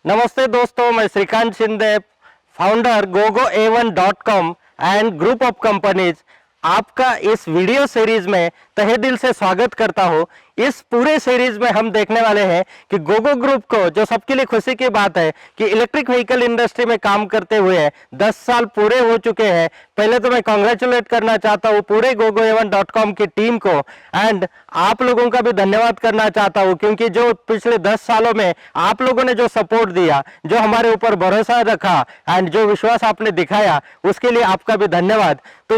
नमस्ते दोस्तों, मैं Shrikant Shinde, founder GoGoA1.com and group of companies आपका इस वीडियो सीरीज में तहे दिल से स्वागत करता हूं। इस पूरे सीरीज में हम देखने वाले हैं कि गोगो ग्रुप को, जो सबके लिए खुशी की बात है कि इलेक्ट्रिक व्हीकल इंडस्ट्री में काम करते हुए 10 साल पूरे हो चुके हैं। पहले तो मैं कांग्रेचुलेट करना चाहता हूं पूरे GoGoA1.com की टीम को, एंड आप लोगों का भी धन्यवाद करना चाहता हूं, क्योंकि जो पिछले 10 सालों में आप लोगों ने जो सपोर्ट दिया, जो हमारे ऊपर भरोसा रखा एंड जो विश्वास आपने दिखाया, उसके लिए आपका भी धन्यवाद। तो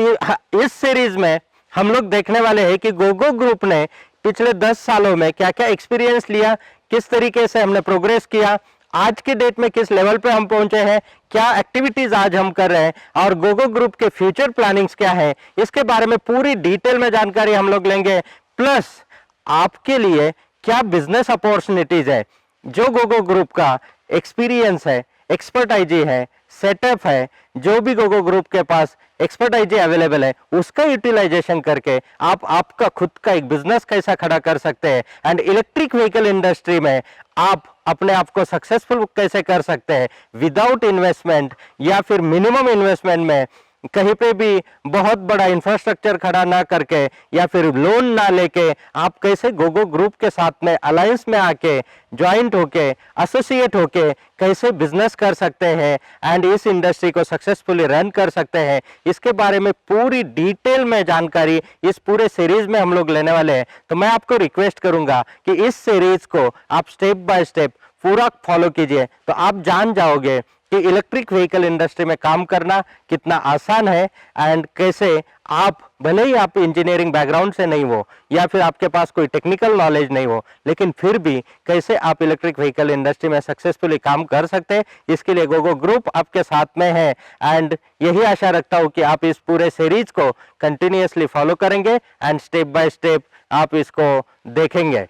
इस सीरीज में हम लोग देखने वाले हैं कि गोगो ग्रुप ने पिछले 10 सालों में क्या क्या एक्सपीरियंस लिया, किस तरीके से हमने प्रोग्रेस किया, आज के डेट में किस लेवल पे हम पहुंचे हैं, क्या एक्टिविटीज आज हम कर रहे हैं और गोगो ग्रुप के फ्यूचर प्लानिंग्स क्या है, इसके बारे में पूरी डिटेल में जानकारी हम लोग लेंगे। प्लस आपके लिए क्या बिजनेस अपॉर्चुनिटीज है, जो गोगो ग्रुप का एक्सपीरियंस है, एक्सपर्टाइज है, सेटअप है, जो भी गोगो ग्रुप के पास एक्सपर्टाइज अवेलेबल है, उसका यूटिलाइजेशन करके आप आपका खुद का एक बिजनेस कैसा खड़ा कर सकते हैं एंड इलेक्ट्रिक व्हीकल इंडस्ट्री में आप अपने आप को सक्सेसफुल कैसे कर सकते हैं विदाउट इन्वेस्टमेंट या फिर मिनिमम इन्वेस्टमेंट में, कहीं पे भी बहुत बड़ा इंफ्रास्ट्रक्चर खड़ा ना करके या फिर लोन ना लेके आप कैसे गोगो ग्रुप के साथ में अलायंस में आके ज्वाइंट होके एसोसिएट होके कैसे बिजनेस कर सकते हैं एंड इस इंडस्ट्री को सक्सेसफुली रन कर सकते हैं, इसके बारे में पूरी डिटेल में जानकारी इस पूरे सीरीज में हम लोग लेने वाले हैं। तो मैं आपको रिक्वेस्ट करूंगा कि इस सीरीज को आप स्टेप बाय स्टेप पूरा फॉलो कीजिए, तो आप जान जाओगे कि इलेक्ट्रिक व्हीकल इंडस्ट्री में काम करना कितना आसान है एंड कैसे आप, भले ही आप इंजीनियरिंग बैकग्राउंड से नहीं हो या फिर आपके पास कोई टेक्निकल नॉलेज नहीं हो, लेकिन फिर भी कैसे आप इलेक्ट्रिक व्हीकल इंडस्ट्री में सक्सेसफुली काम कर सकते हैं, इसके लिए गोगो ग्रुप आपके साथ में है। एंड यही आशा रखता हूं कि आप इस पूरे सीरीज को कंटिन्यूअसली फॉलो करेंगे एंड स्टेप बाय स्टेप आप इसको देखेंगे।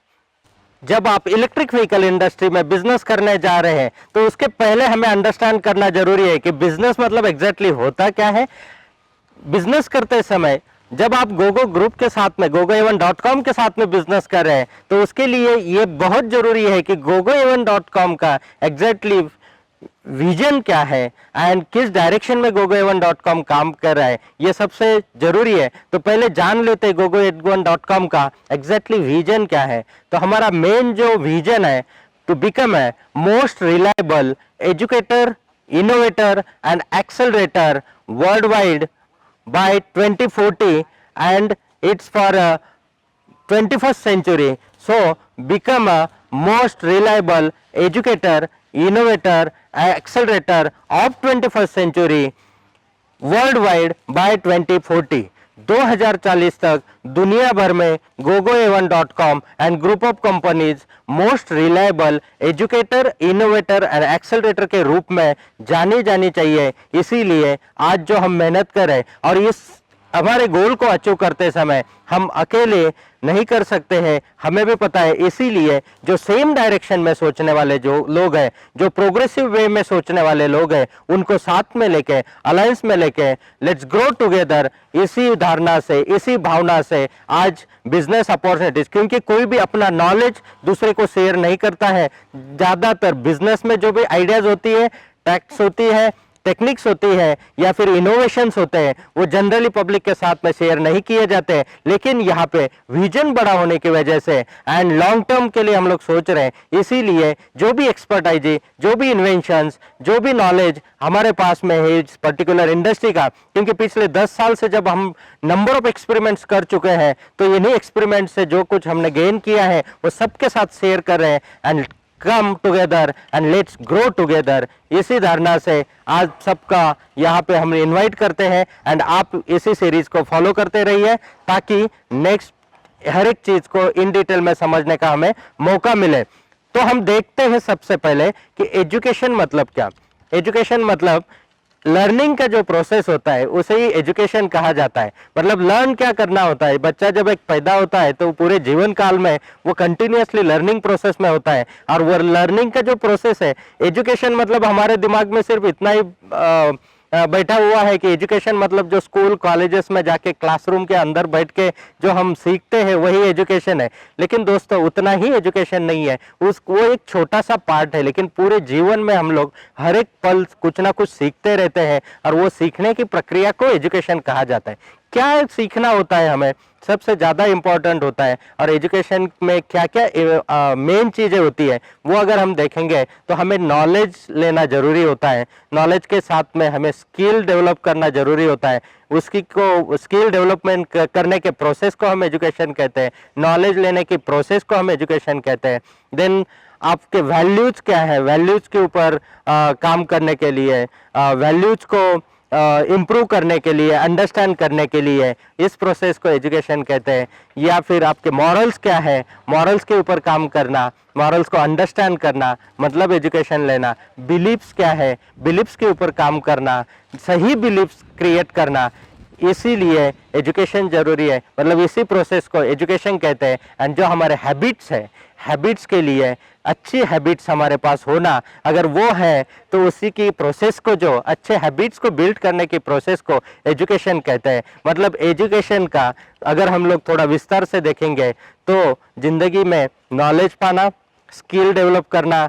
जब आप इलेक्ट्रिक व्हीकल इंडस्ट्री में बिजनेस करने जा रहे हैं तो उसके पहले हमें अंडरस्टैंड करना जरूरी है कि बिजनेस मतलब एग्जैक्टली होता क्या है। बिजनेस करते समय जब आप गोगो ग्रुप के साथ में GoGoA1.com के साथ में बिजनेस कर रहे हैं तो उसके लिए ये बहुत जरूरी है कि GoGoA1.com का एग्जैक्टली विजन क्या है एंड किस डायरेक्शन में GoGoA1.com काम कर रहा है, ये सबसे जरूरी है। तो पहले जान लेते हैं GoGoA1.com का एग्जैक्टली विजन क्या है। तो हमारा मेन जो विजन है, to become a most reliable educator, innovator and accelerator world wide by 2040 and it's for 21st century. So become a most reliable educator, innovator, accelerator of 21st century worldwide by 2040. 2040 तक दुनिया भर में GoGoA1.com and group of companies most reliable educator, innovator and accelerator के रूप में जानी चाहिए। इसीलिए आज जो हम मेहनत करें और इस हमारे गोल को अचीव करते समय हम अकेले नहीं कर सकते हैं, हमें भी पता है। इसीलिए जो सेम डायरेक्शन में सोचने वाले जो लोग हैं, जो प्रोग्रेसिव वे में सोचने वाले लोग हैं, उनको साथ में लेके, अलायंस में लेके लेट्स ग्रो टुगेदर, इसी धारणा से, इसी भावना से आज बिजनेस अपॉर्चुनिटीज, क्योंकि कोई भी अपना नॉलेज दूसरे को शेयर नहीं करता है। ज्यादातर बिजनेस में जो भी आइडियाज होती है, टैक्स होती है, टेक्निक्स होती है या फिर इनोवेशंस होते हैं, वो जनरली पब्लिक के साथ में शेयर नहीं किए जाते हैं। लेकिन यहाँ पे विजन बड़ा होने की वजह से एंड लॉन्ग टर्म के लिए हम लोग सोच रहे हैं, इसीलिए जो भी एक्सपर्टाइज, जो भी इन्वेंशंस, जो भी नॉलेज हमारे पास में है इस पर्टिकुलर इंडस्ट्री का, क्योंकि पिछले 10 साल से जब हम नंबर ऑफ एक्सपेरिमेंट्स कर चुके हैं, तो इन्हीं एक्सपेरिमेंट से जो कुछ हमने गेन किया है वो सबके साथ शेयर कर रहे हैं and come together and let's grow together. इसी धारणा से आज सबका यहाँ पे हम इनवाइट करते हैं एंड आप इसी सीरीज को फॉलो करते रहिए ताकि नेक्स्ट हर एक चीज को इन डिटेल में समझने का हमें मौका मिले। तो हम देखते हैं सबसे पहले कि एजुकेशन मतलब क्या। एजुकेशन मतलब लर्निंग का जो प्रोसेस होता है उसे ही एजुकेशन कहा जाता है। मतलब लर्न क्या करना होता है, बच्चा जब एक पैदा होता है तो पूरे जीवन काल में वो कंटिन्यूअसली लर्निंग प्रोसेस में होता है, और वो लर्निंग का जो प्रोसेस है, एजुकेशन मतलब हमारे दिमाग में सिर्फ इतना ही बैठा हुआ है कि एजुकेशन मतलब जो स्कूल कॉलेजेस में जाके क्लासरूम के अंदर बैठ के जो हम सीखते हैं वही एजुकेशन है। लेकिन दोस्तों उतना ही एजुकेशन नहीं है, वो एक छोटा सा पार्ट है, लेकिन पूरे जीवन में हम लोग हर एक पल कुछ ना कुछ सीखते रहते हैं और वो सीखने की प्रक्रिया को एजुकेशन कहा जाता है। क्या सीखना होता है हमें, सबसे ज़्यादा इम्पोर्टेंट होता है, और एजुकेशन में क्या क्या मेन चीज़ें होती है वो अगर हम देखेंगे तो हमें नॉलेज लेना ज़रूरी होता है। नॉलेज के साथ में हमें स्किल डेवलप करना ज़रूरी होता है। उसकी को स्किल डेवलपमेंट करने के प्रोसेस को हम एजुकेशन कहते हैं, नॉलेज लेने की प्रोसेस को हम एजुकेशन कहते हैं। देन आपके वैल्यूज क्या है, वैल्यूज के ऊपर काम करने के लिए, वैल्यूज को इम्प्रूव करने के लिए, अंडरस्टैंड करने के लिए इस प्रोसेस को एजुकेशन कहते हैं। या फिर आपके मॉरल्स क्या है, मॉरल्स के ऊपर काम करना, मॉरल्स को अंडरस्टैंड करना मतलब एजुकेशन लेना। बिलीफ्स क्या है, बिलीफ्स के ऊपर काम करना, सही बिलीफ्स क्रिएट करना, इसीलिए एजुकेशन जरूरी है, मतलब इसी प्रोसेस को एजुकेशन कहते हैं। एंड जो हमारे हैबिट्स है, हैबिट्स के लिए अच्छी हैबिट्स हमारे पास होना अगर वो है तो उसी की प्रोसेस को, जो अच्छे हैबिट्स को बिल्ड करने की प्रोसेस को एजुकेशन कहते हैं। मतलब एजुकेशन का अगर हम लोग थोड़ा विस्तार से देखेंगे तो जिंदगी में नॉलेज पाना, स्किल डेवलप करना,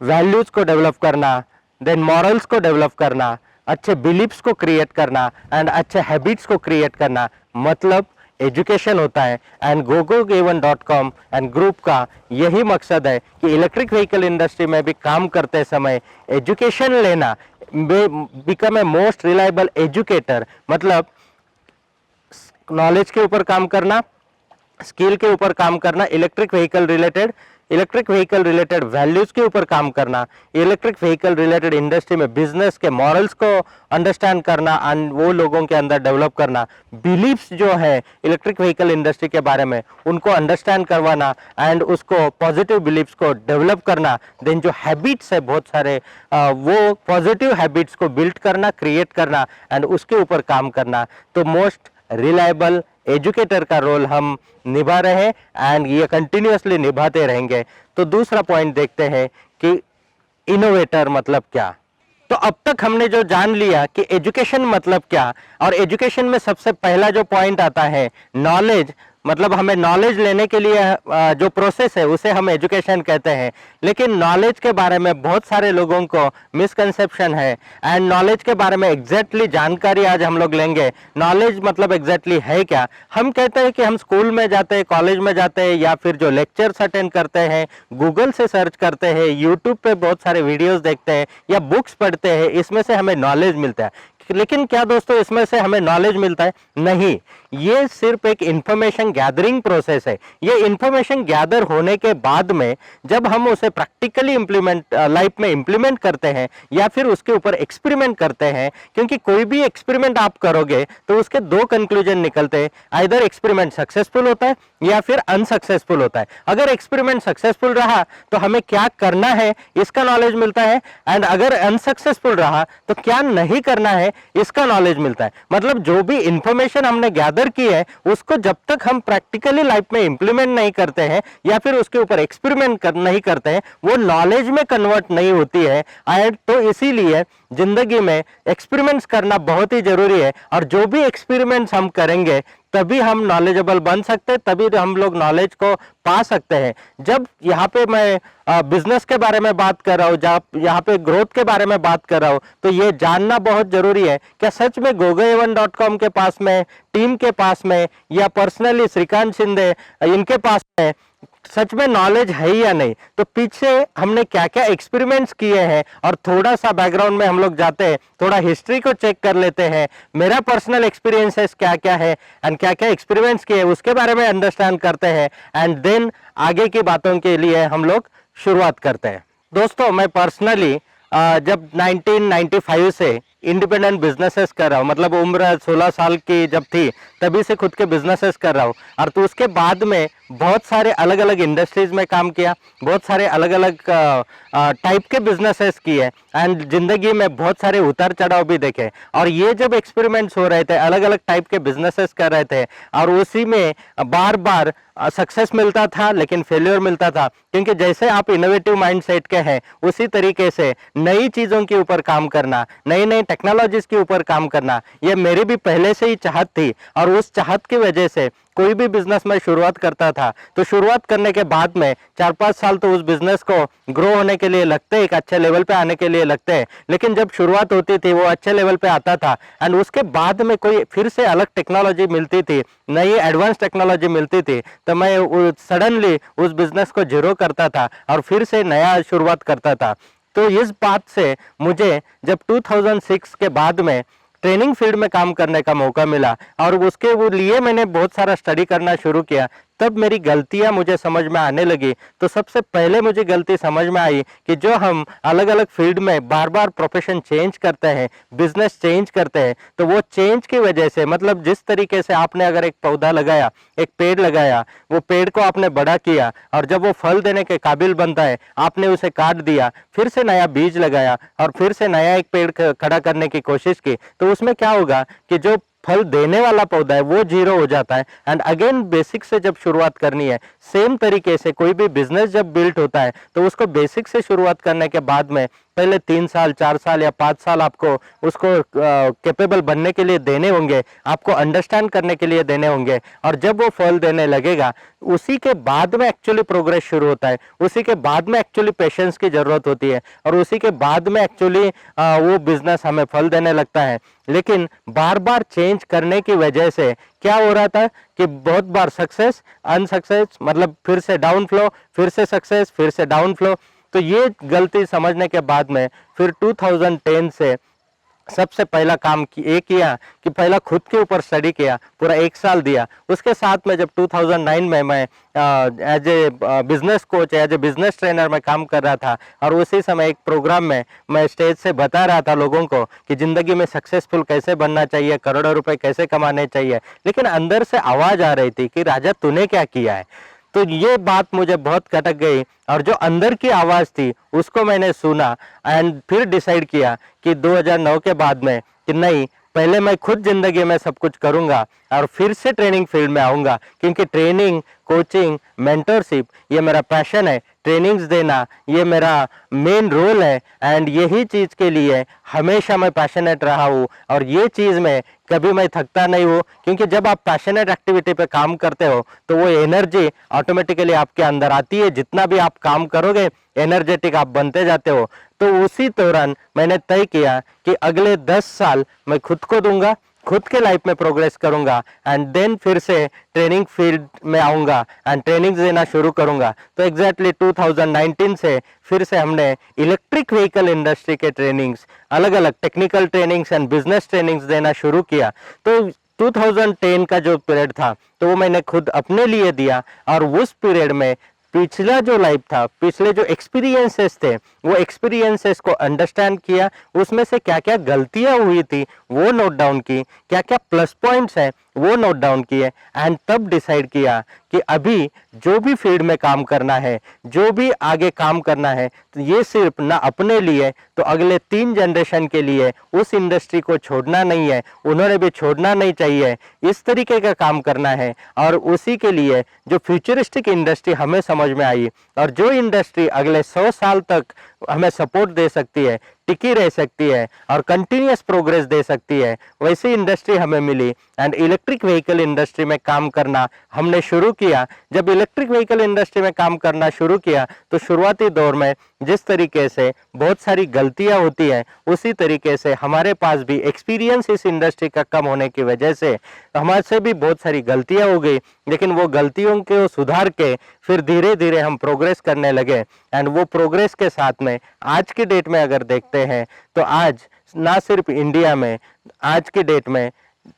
वैल्यूज को डेवलप करना, देन मॉरल्स को डेवलप करना, अच्छे बिलीफ्स को क्रिएट करना एंड अच्छे हैबिट्स को क्रिएट करना, मतलब एजुकेशन होता है। एंड gogoa1.com एंड ग्रुप का यही मकसद है कि इलेक्ट्रिक व्हीकल इंडस्ट्री में भी काम करते समय एजुकेशन लेना, become a most reliable educator, मतलब नॉलेज के ऊपर काम करना, स्किल के ऊपर काम करना, इलेक्ट्रिक व्हीकल रिलेटेड वैल्यूज के ऊपर काम करना, इलेक्ट्रिक व्हीकल रिलेटेड इंडस्ट्री में बिजनेस के मॉरल्स को अंडरस्टैंड करना एंड वो लोगों के अंदर डेवलप करना, बिलीफ्स जो है इलेक्ट्रिक व्हीकल इंडस्ट्री के बारे में उनको अंडरस्टैंड करवाना एंड उसको पॉजिटिव बिलीफ्स को डेवलप करना। देन जो हैबिट्स है बहुत सारे, वो पॉजिटिव हैबिट्स को बिल्ड करना, क्रिएट करना एंड उसके ऊपर काम करना। तो मोस्ट रिलायबल एजुकेटर का रोल हम निभा रहे हैं एंड ये कंटिन्यूअसली निभाते रहेंगे। तो दूसरा पॉइंट देखते हैं कि इनोवेटर मतलब क्या। तो अब तक हमने जो जान लिया कि एजुकेशन मतलब क्या, और एजुकेशन में सबसे पहला जो पॉइंट आता है नॉलेज, मतलब हमें नॉलेज लेने के लिए जो प्रोसेस है उसे हम एजुकेशन कहते हैं। लेकिन नॉलेज के बारे में बहुत सारे लोगों को मिसकंसेप्शन है एंड नॉलेज के बारे में एग्जैक्टली जानकारी आज हम लोग लेंगे। नॉलेज मतलब एग्जैक्टली है क्या। हम कहते हैं कि हम स्कूल में जाते हैं, कॉलेज में जाते हैं, या फिर जो लेक्चर्स अटेंड करते हैं, गूगल से सर्च करते हैं, यूट्यूब पे बहुत सारे वीडियोस देखते हैं या बुक्स पढ़ते हैं, इसमें से हमें नॉलेज मिलता है। लेकिन क्या दोस्तों इसमें से हमें नॉलेज मिलता है? नहीं, ये सिर्फ एक इंफॉर्मेशन गैदरिंग प्रोसेस है। ये इंफॉर्मेशन गैदर होने के बाद में जब हम उसे प्रैक्टिकली लाइफ में इंप्लीमेंट करते हैं या फिर उसके ऊपर एक्सपेरिमेंट करते हैं, क्योंकि कोई भी एक्सपेरिमेंट आप करोगे तो उसके दो कंक्लूजन निकलते हैं, आइदर एक्सपेरिमेंट सक्सेसफुल होता है या फिर अनसक्सेसफुल होता है। अगर एक्सपेरिमेंट सक्सेसफुल रहा तो हमें क्या करना है इसका नॉलेज मिलता है, एंड अगर अनसक्सेसफुल रहा तो क्या नहीं करना है इसका नॉलेज मिलता है। मतलब जो भी इंफॉर्मेशन हमने गैदर की है उसको जब तक हम प्रैक्टिकली लाइफ में इंप्लीमेंट नहीं करते हैं या फिर उसके ऊपर एक्सपेरिमेंट नहीं करते हैं, वो नॉलेज में कन्वर्ट नहीं होती है। एंड तो इसीलिए जिंदगी में एक्सपेरिमेंट्स करना बहुत ही जरूरी है, और जो भी एक्सपेरिमेंट्स हम करेंगे तभी हम नॉलेजेबल बन सकते हैं, तभी हम लोग नॉलेज को पा सकते हैं। जब यहाँ पे मैं बिजनेस के बारे में बात कर रहा हूँ, जब यहाँ पे ग्रोथ के बारे में बात कर रहा हूँ, तो ये जानना बहुत जरूरी है क्या सच में gogoa1.com के पास में, टीम के पास में, या पर्सनली श्रीकांत शिंदे इनके पास में सच में नॉलेज है या नहीं। तो पीछे हमने क्या क्या एक्सपेरिमेंट्स किए हैं, और थोड़ा सा बैकग्राउंड में हम लोग जाते हैं, थोड़ा हिस्ट्री को चेक कर लेते हैं, मेरा पर्सनल एक्सपीरियंसेस क्या क्या है एंड क्या क्या एक्सपेरिमेंट्स किए उसके बारे में अंडरस्टैंड करते हैं, एंड देन आगे की बातों के लिए हम लोग शुरुआत करते हैं। दोस्तों मैं पर्सनली जब 1995 से इंडिपेंडेंट बिजनेसेस कर रहा हूँ, मतलब उम्र 16 साल की जब थी तभी से खुद के बिजनेसेस कर रहा हूँ, और तो उसके बाद में बहुत सारे अलग अलग इंडस्ट्रीज में काम किया, बहुत सारे अलग अलग टाइप के बिजनेसेस किए, एंड जिंदगी में बहुत सारे उतार चढ़ाव भी देखे। और ये जब एक्सपेरिमेंट्स हो रहे थे, अलग अलग टाइप के बिजनेसेस कर रहे थे, और उसी में बार बार सक्सेस मिलता था लेकिन फेल्योर मिलता था, क्योंकि जैसे आप इनोवेटिव माइंडसेट के हैं उसी तरीके से नई चीज़ों के ऊपर काम करना, नई नई टेक्नोलॉजीज के ऊपर काम करना, ये मेरी भी पहले से ही चाहत थी। और उस चाहत की वजह से कोई भी बिजनेस में शुरुआत करता था तो शुरुआत करने के बाद में 4-5 साल तो उस बिजनेस को ग्रो होने के लिए लगते, एक अच्छे लेवल पे आने के लिए लगते हैं। लेकिन जब शुरुआत होती थी वो अच्छे लेवल पे आता था एंड उसके बाद में कोई फिर से अलग टेक्नोलॉजी मिलती थी, नई एडवांस टेक्नोलॉजी मिलती थी, तो मैं सडनली उस बिजनेस को जीरो करता था और फिर से नया शुरुआत करता था। तो इस बात से मुझे जब 2006 के बाद में ट्रेनिंग फील्ड में काम करने का मौका मिला और उसके वो लिए मैंने बहुत सारा स्टडी करना शुरू किया, तब मेरी गलतियां मुझे समझ में आने लगी। तो सबसे पहले मुझे गलती समझ में आई कि जो हम अलग अलग फील्ड में बार बार प्रोफेशन चेंज करते हैं, बिजनेस चेंज करते हैं, तो वो चेंज की वजह से, मतलब जिस तरीके से आपने अगर एक पौधा लगाया, एक पेड़ लगाया, वो पेड़ को आपने बड़ा किया और जब वो फल देने के काबिल बनता है आपने उसे काट दिया, फिर से नया बीज लगाया और फिर से नया एक पेड़ खड़ा करने की कोशिश की, तो उसमें क्या होगा कि जो फल देने वाला पौधा है वो जीरो हो जाता है। एंड अगेन बेसिक से जब शुरुआत करनी है, सेम तरीके से कोई भी बिजनेस जब बिल्ड होता है तो उसको बेसिक से शुरुआत करने के बाद में पहले 3 साल 4 साल या 5 साल आपको उसको कैपेबल बनने के लिए देने होंगे, आपको अंडरस्टैंड करने के लिए देने होंगे, और जब वो फल देने लगेगा उसी के बाद में एक्चुअली प्रोग्रेस शुरू होता है, उसी के बाद में एक्चुअली पेशेंस की जरूरत होती है और उसी के बाद में एक्चुअली वो बिजनेस हमें फल देने लगता है। लेकिन बार बार चेंज करने की वजह से क्या हो रहा था कि बहुत बार सक्सेस अनसक्सेस, मतलब फिर से डाउन फ्लो, फिर से सक्सेस, फिर से डाउन फ्लो। तो ये गलती समझने के बाद में फिर 2010 से सबसे पहला काम ये किया कि पहला खुद के ऊपर स्टडी किया, पूरा 1 साल दिया। उसके साथ में जब 2009 में मैं as a business coach, as a business trainer में काम कर रहा था और उसी समय एक प्रोग्राम में मैं स्टेज से बता रहा था लोगों को कि जिंदगी में सक्सेसफुल कैसे बनना चाहिए, करोड़ों रुपए कैसे कमाने चाहिए, लेकिन अंदर से आवाज आ रही थी कि राजा तूने क्या किया है। तो ये बात मुझे बहुत खटक गई और जो अंदर की आवाज थी उसको मैंने सुना एंड फिर डिसाइड किया कि 2009 के बाद में कि नहीं, पहले मैं खुद जिंदगी में सब कुछ करूंगा और फिर से ट्रेनिंग फील्ड में आऊंगा, क्योंकि ट्रेनिंग, कोचिंग, मेंटरशिप ये मेरा पैशन है, ट्रेनिंग्स देना ये मेरा मेन रोल है एंड यही चीज के लिए हमेशा मैं पैशनेट रहा हूँ और ये चीज में कभी मैं थकता नहीं हूँ, क्योंकि जब आप पैशनेट एक्टिविटी पे काम करते हो तो वो एनर्जी ऑटोमेटिकली आपके अंदर आती है, जितना भी आप काम करोगे एनर्जेटिक आप बनते जाते हो। तो उसी दौरान मैंने तय किया कि अगले 10 साल मैं खुद को दूंगा, खुद के लाइफ में प्रोग्रेस करूंगा एंड देन फिर से ट्रेनिंग फील्ड में आऊंगा एंड ट्रेनिंग देना शुरू करूंगा। तो एग्जैक्टली 2019 से फिर से हमने इलेक्ट्रिक व्हीकल इंडस्ट्री के ट्रेनिंग्स, अलग अलग technical trainings and business trainings देना शुरू किया। तो 2010 का जो पीरियड था तो वो मैंने खुद अपने लिए दिया और उस पीरियड में पिछला जो लाइफ था, पिछले जो एक्सपीरियंसेस थे, वो एक्सपीरियंसेस को अंडरस्टैंड किया, उसमें से क्या क्या गलतियां हुई थी वो नोट डाउन की, क्या क्या प्लस पॉइंट्स हैं वो नोट डाउन किए एंड तब डिसाइड किया कि अभी जो भी फील्ड में काम करना है, जो भी आगे काम करना है, तो ये सिर्फ ना अपने लिए तो अगले 3 जनरेशन के लिए उस इंडस्ट्री को छोड़ना नहीं है, उन्होंने भी छोड़ना नहीं चाहिए, इस तरीके का काम करना है। और उसी के लिए जो फ्यूचरिस्टिक इंडस्ट्री हमें समझ में आई और जो इंडस्ट्री अगले 100 साल तक हमें सपोर्ट दे सकती है, टिकी रह सकती है और कंटिन्यूअस प्रोग्रेस दे सकती है, वैसी इंडस्ट्री हमें मिली एंड इलेक्ट्रिक व्हीकल इंडस्ट्री में काम करना हमने शुरू किया। जब इलेक्ट्रिक व्हीकल इंडस्ट्री में काम करना शुरू किया तो शुरुआती दौर में जिस तरीके से बहुत सारी गलतियां होती हैं, उसी तरीके से हमारे पास भी एक्सपीरियंस इस इंडस्ट्री का कम होने की वजह से हमारे से भी बहुत सारी गलतियां हो गई, लेकिन वो गलतियों को सुधार के फिर धीरे धीरे हम प्रोग्रेस करने लगे एंड वो प्रोग्रेस के साथ में आज की डेट में अगर देखते हैं तो आज ना सिर्फ इंडिया में, आज की डेट में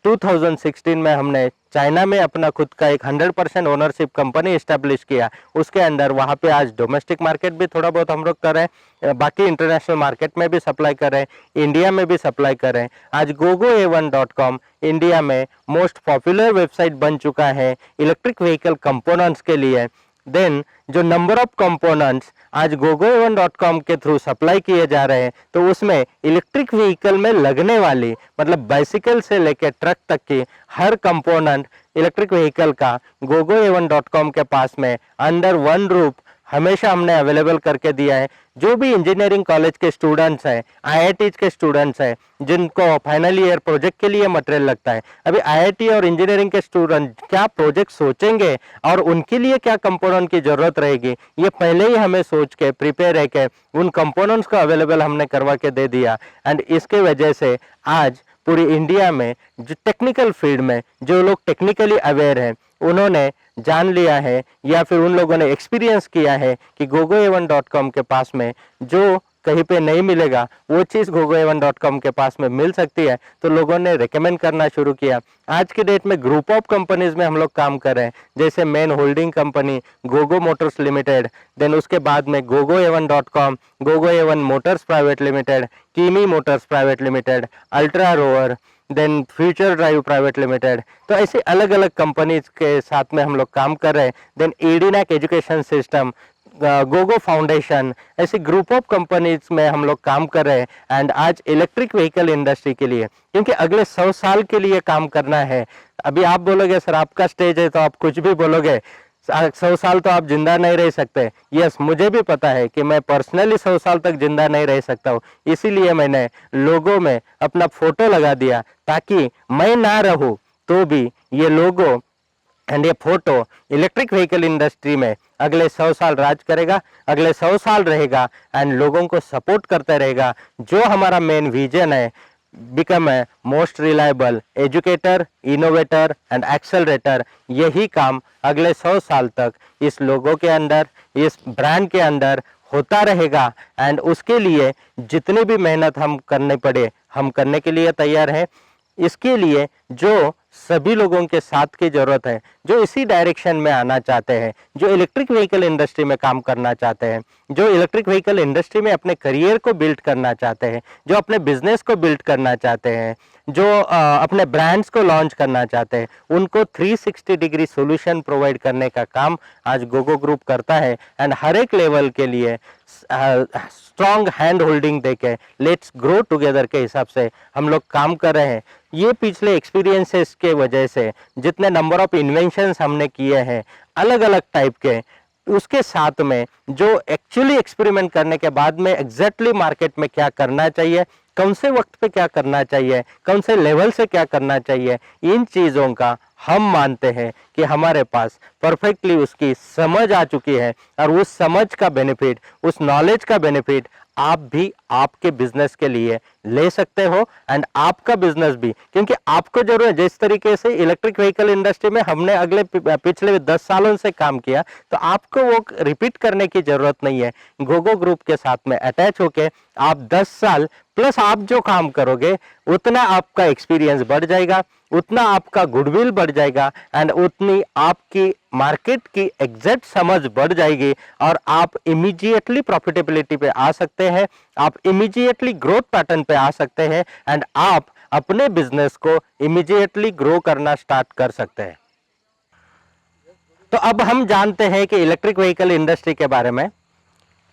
2016 में हमने चाइना में अपना खुद का एक 100% ओनरशिप कंपनी एस्टेब्लिश किया, उसके अंदर वहाँ पे आज डोमेस्टिक मार्केट भी थोड़ा बहुत हम लोग कर रहे हैं, बाकी इंटरनेशनल मार्केट में भी सप्लाई कर रहे हैं, इंडिया में भी सप्लाई कर रहे हैं। आज gogoa1.com इंडिया में मोस्ट पॉपुलर वेबसाइट बन चुका है इलेक्ट्रिक व्हीकल कंपोनेंट्स के लिए। देन जो नंबर ऑफ कंपोनेंट्स आज gogoa1.com के थ्रू सप्लाई किए जा रहे हैं, तो उसमें इलेक्ट्रिक व्हीकल में लगने वाली, मतलब बाइसिकल से लेकर ट्रक तक की हर कंपोनेंट इलेक्ट्रिक व्हीकल का gogoa1.com के पास में अंडर वन रूफ हमेशा हमने अवेलेबल करके दिया है। जो भी इंजीनियरिंग कॉलेज के स्टूडेंट्स हैं, आईआईटी के स्टूडेंट्स हैं, जिनको फाइनल ईयर प्रोजेक्ट के लिए मटेरियल लगता है, अभी आईआईटी और इंजीनियरिंग के स्टूडेंट क्या प्रोजेक्ट सोचेंगे और उनके लिए क्या कंपोनेंट की जरूरत रहेगी, ये पहले ही हमें सोच के प्रिपेयर है कि उन कंपोनेंट्स को अवेलेबल हमने करवा के दे दिया। एंड इसके वजह से आज पूरी इंडिया में जो टेक्निकल फील्ड में जो लोग टेक्निकली अवेयर हैं, उन्होंने जान लिया है या फिर उन लोगों ने एक्सपीरियंस किया है कि gogoa1.com के पास में जो कहीं पे नहीं मिलेगा वो चीज़ gogoa1.com के पास में मिल सकती है, तो लोगों ने रेकमेंड करना शुरू किया। आज के डेट में ग्रुप ऑफ कंपनीज में हम लोग काम कर रहे हैं, जैसे main holding company Gogo motors limited, then उसके बाद में gogoa1.com, gogoa1 motors private limited, Kimi motors private limited, ultra rover, then future drive private limited. तो ऐसे अलग अलग कंपनीज के साथ में हम लोग काम कर रहे हैं। देन एडीनैक एजुकेशन सिस्टम, गोगो फाउंडेशन, ऐसे ग्रुप ऑफ कंपनीज में हम लोग काम कर रहे हैं। एंड आज इलेक्ट्रिक व्हीकल इंडस्ट्री के लिए, क्योंकि अगले 100 साल के लिए काम करना है। अभी आप बोलोगे सर आपका स्टेज है तो आप कुछ भी बोलोगे, 100 साल तो आप जिंदा नहीं रह सकते। यस, मुझे भी पता है कि मैं पर्सनली 100 साल तक जिंदा नहीं रह सकता हूँ, इसीलिए मैंने लोगों में अपना फोटो लगा दिया, ताकि मैं ना रहूं तो भी ये लोगो एंड ये फोटो इलेक्ट्रिक व्हीकल इंडस्ट्री में अगले 100 साल राज करेगा, अगले 100 साल रहेगा एंड लोगों को सपोर्ट करता रहेगा। जो हमारा मेन विजन है, become a most reliable educator, innovator and accelerator, यही काम अगले 100 साल तक इस लोगों के अंदर, इस ब्रांड के अंदर होता रहेगा। एंड उसके लिए जितनी भी मेहनत हम करने पड़े, हम करने के लिए तैयार हैं। इसके लिए जो सभी लोगों के साथ की जरूरत है, जो इसी डायरेक्शन में आना चाहते हैं, जो इलेक्ट्रिक व्हीकल इंडस्ट्री में काम करना चाहते हैं, जो इलेक्ट्रिक व्हीकल इंडस्ट्री में अपने करियर को बिल्ड करना चाहते हैं, जो अपने बिजनेस को बिल्ड करना चाहते हैं, जो अपने ब्रांड्स को लॉन्च करना चाहते हैं, उनको 360 डिग्री सॉल्यूशन प्रोवाइड करने का काम आज गोगो ग्रुप करता है। एंड हर एक लेवल के लिए स्ट्रॉन्ग हैंड होल्डिंग देके लेट्स ग्रो टुगेदर के हिसाब से हम लोग काम कर रहे हैं। ये पिछले एक्सपीरियंसेस के वजह से जितने नंबर ऑफ इन्वेंशंस हमने किए हैं अलग अलग टाइप के, उसके साथ में जो एक्चुअली एक्सपेरिमेंट करने के बाद में एग्जैक्टली मार्केट में क्या करना चाहिए, कौन से वक्त पे क्या करना चाहिए, कौन से लेवल से क्या करना चाहिए, इन चीज़ों का हम मानते हैं कि हमारे पास परफेक्टली उसकी समझ आ चुकी है। और उस समझ का बेनिफिट, उस नॉलेज का बेनिफिट आप भी आपके बिजनेस के लिए ले सकते हो एंड आपका बिजनेस भी, क्योंकि आपको जरूरत है। जिस तरीके से इलेक्ट्रिक व्हीकल इंडस्ट्री में हमने अगले पिछले 10 सालों से काम किया, तो आपको वो रिपीट करने की जरूरत नहीं है। गोगो ग्रुप के साथ में अटैच होके आप 10 साल प्लस आप जो काम करोगे, उतना आपका एक्सपीरियंस बढ़ जाएगा, उतना आपका गुडविल बढ़ जाएगा एंड उतनी आपकी मार्केट की एग्जैक्ट समझ बढ़ जाएगी और आप इमीडिएटली प्रॉफिटेबिलिटी पे आ सकते हैं, आप इमीडिएटली ग्रोथ पैटर्न पे आ सकते हैं एंड आप अपने बिजनेस को इमीडिएटली ग्रो करना स्टार्ट कर सकते हैं। तो अब हम जानते हैं कि इलेक्ट्रिक व्हीकल इंडस्ट्री के बारे में।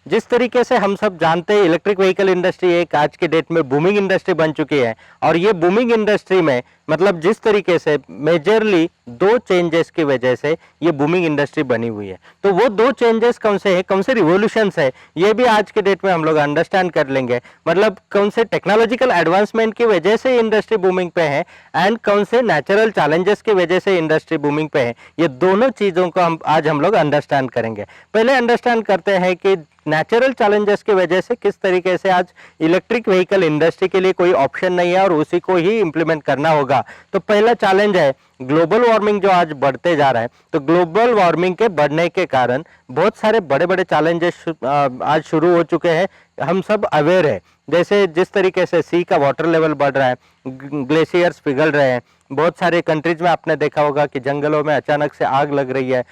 जिस तरीके से हम सब जानते हैं, इलेक्ट्रिक व्हीकल इंडस्ट्री एक आज के डेट में बूमिंग इंडस्ट्री बन चुकी है। और ये बूमिंग इंडस्ट्री में मतलब जिस तरीके से मेजरली 2 चेंजेस की वजह से ये बूमिंग इंडस्ट्री बनी हुई है। तो वो 2 चेंजेस कौन से है, कौन से रिवोल्यूशंस है, ये भी आज के डेट में हम लोग अंडरस्टैंड कर लेंगे। मतलब कौन से टेक्नोलॉजिकल एडवांसमेंट की वजह से इंडस्ट्री बूमिंग पे है एंड कौन से नेचुरल चैलेंजेस की वजह से इंडस्ट्री बूमिंग पे है। ये दोनों चीजों को आज हम लोग अंडरस्टैंड करेंगे। पहले अंडरस्टैंड करते हैं कि नेचुरल चैलेंजेस की वजह से किस तरीके से आज इलेक्ट्रिक व्हीकल इंडस्ट्री के लिए कोई ऑप्शन नहीं है और उसी को ही इंप्लीमेंट करना होगा। तो पहला चैलेंज है ग्लोबल वार्मिंग जो आज बढ़ते जा रहा है। तो ग्लोबल वार्मिंग के बढ़ने के कारण बहुत सारे बड़े बड़े चैलेंजेस आज शुरू हो चुके हैं, हम सब अवेयर है। जैसे जिस तरीके से सी का वाटर लेवल बढ़ रहा है, ग्लेशियर्स पिघल रहे हैं, बहुत सारे कंट्रीज में आपने देखा होगा कि जंगलों में अचानक से आग लग रही है,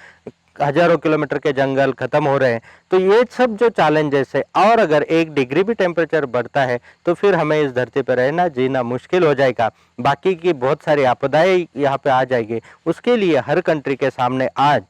हजारों किलोमीटर के जंगल खत्म हो रहे हैं। तो ये सब जो चैलेंजेस है, और अगर 1 डिग्री भी टेम्परेचर बढ़ता है तो फिर हमें इस धरती पर रहना जीना मुश्किल हो जाएगा। बाकी की बहुत सारी आपदाएं यहाँ पे आ जाएगी। उसके लिए हर कंट्री के सामने आज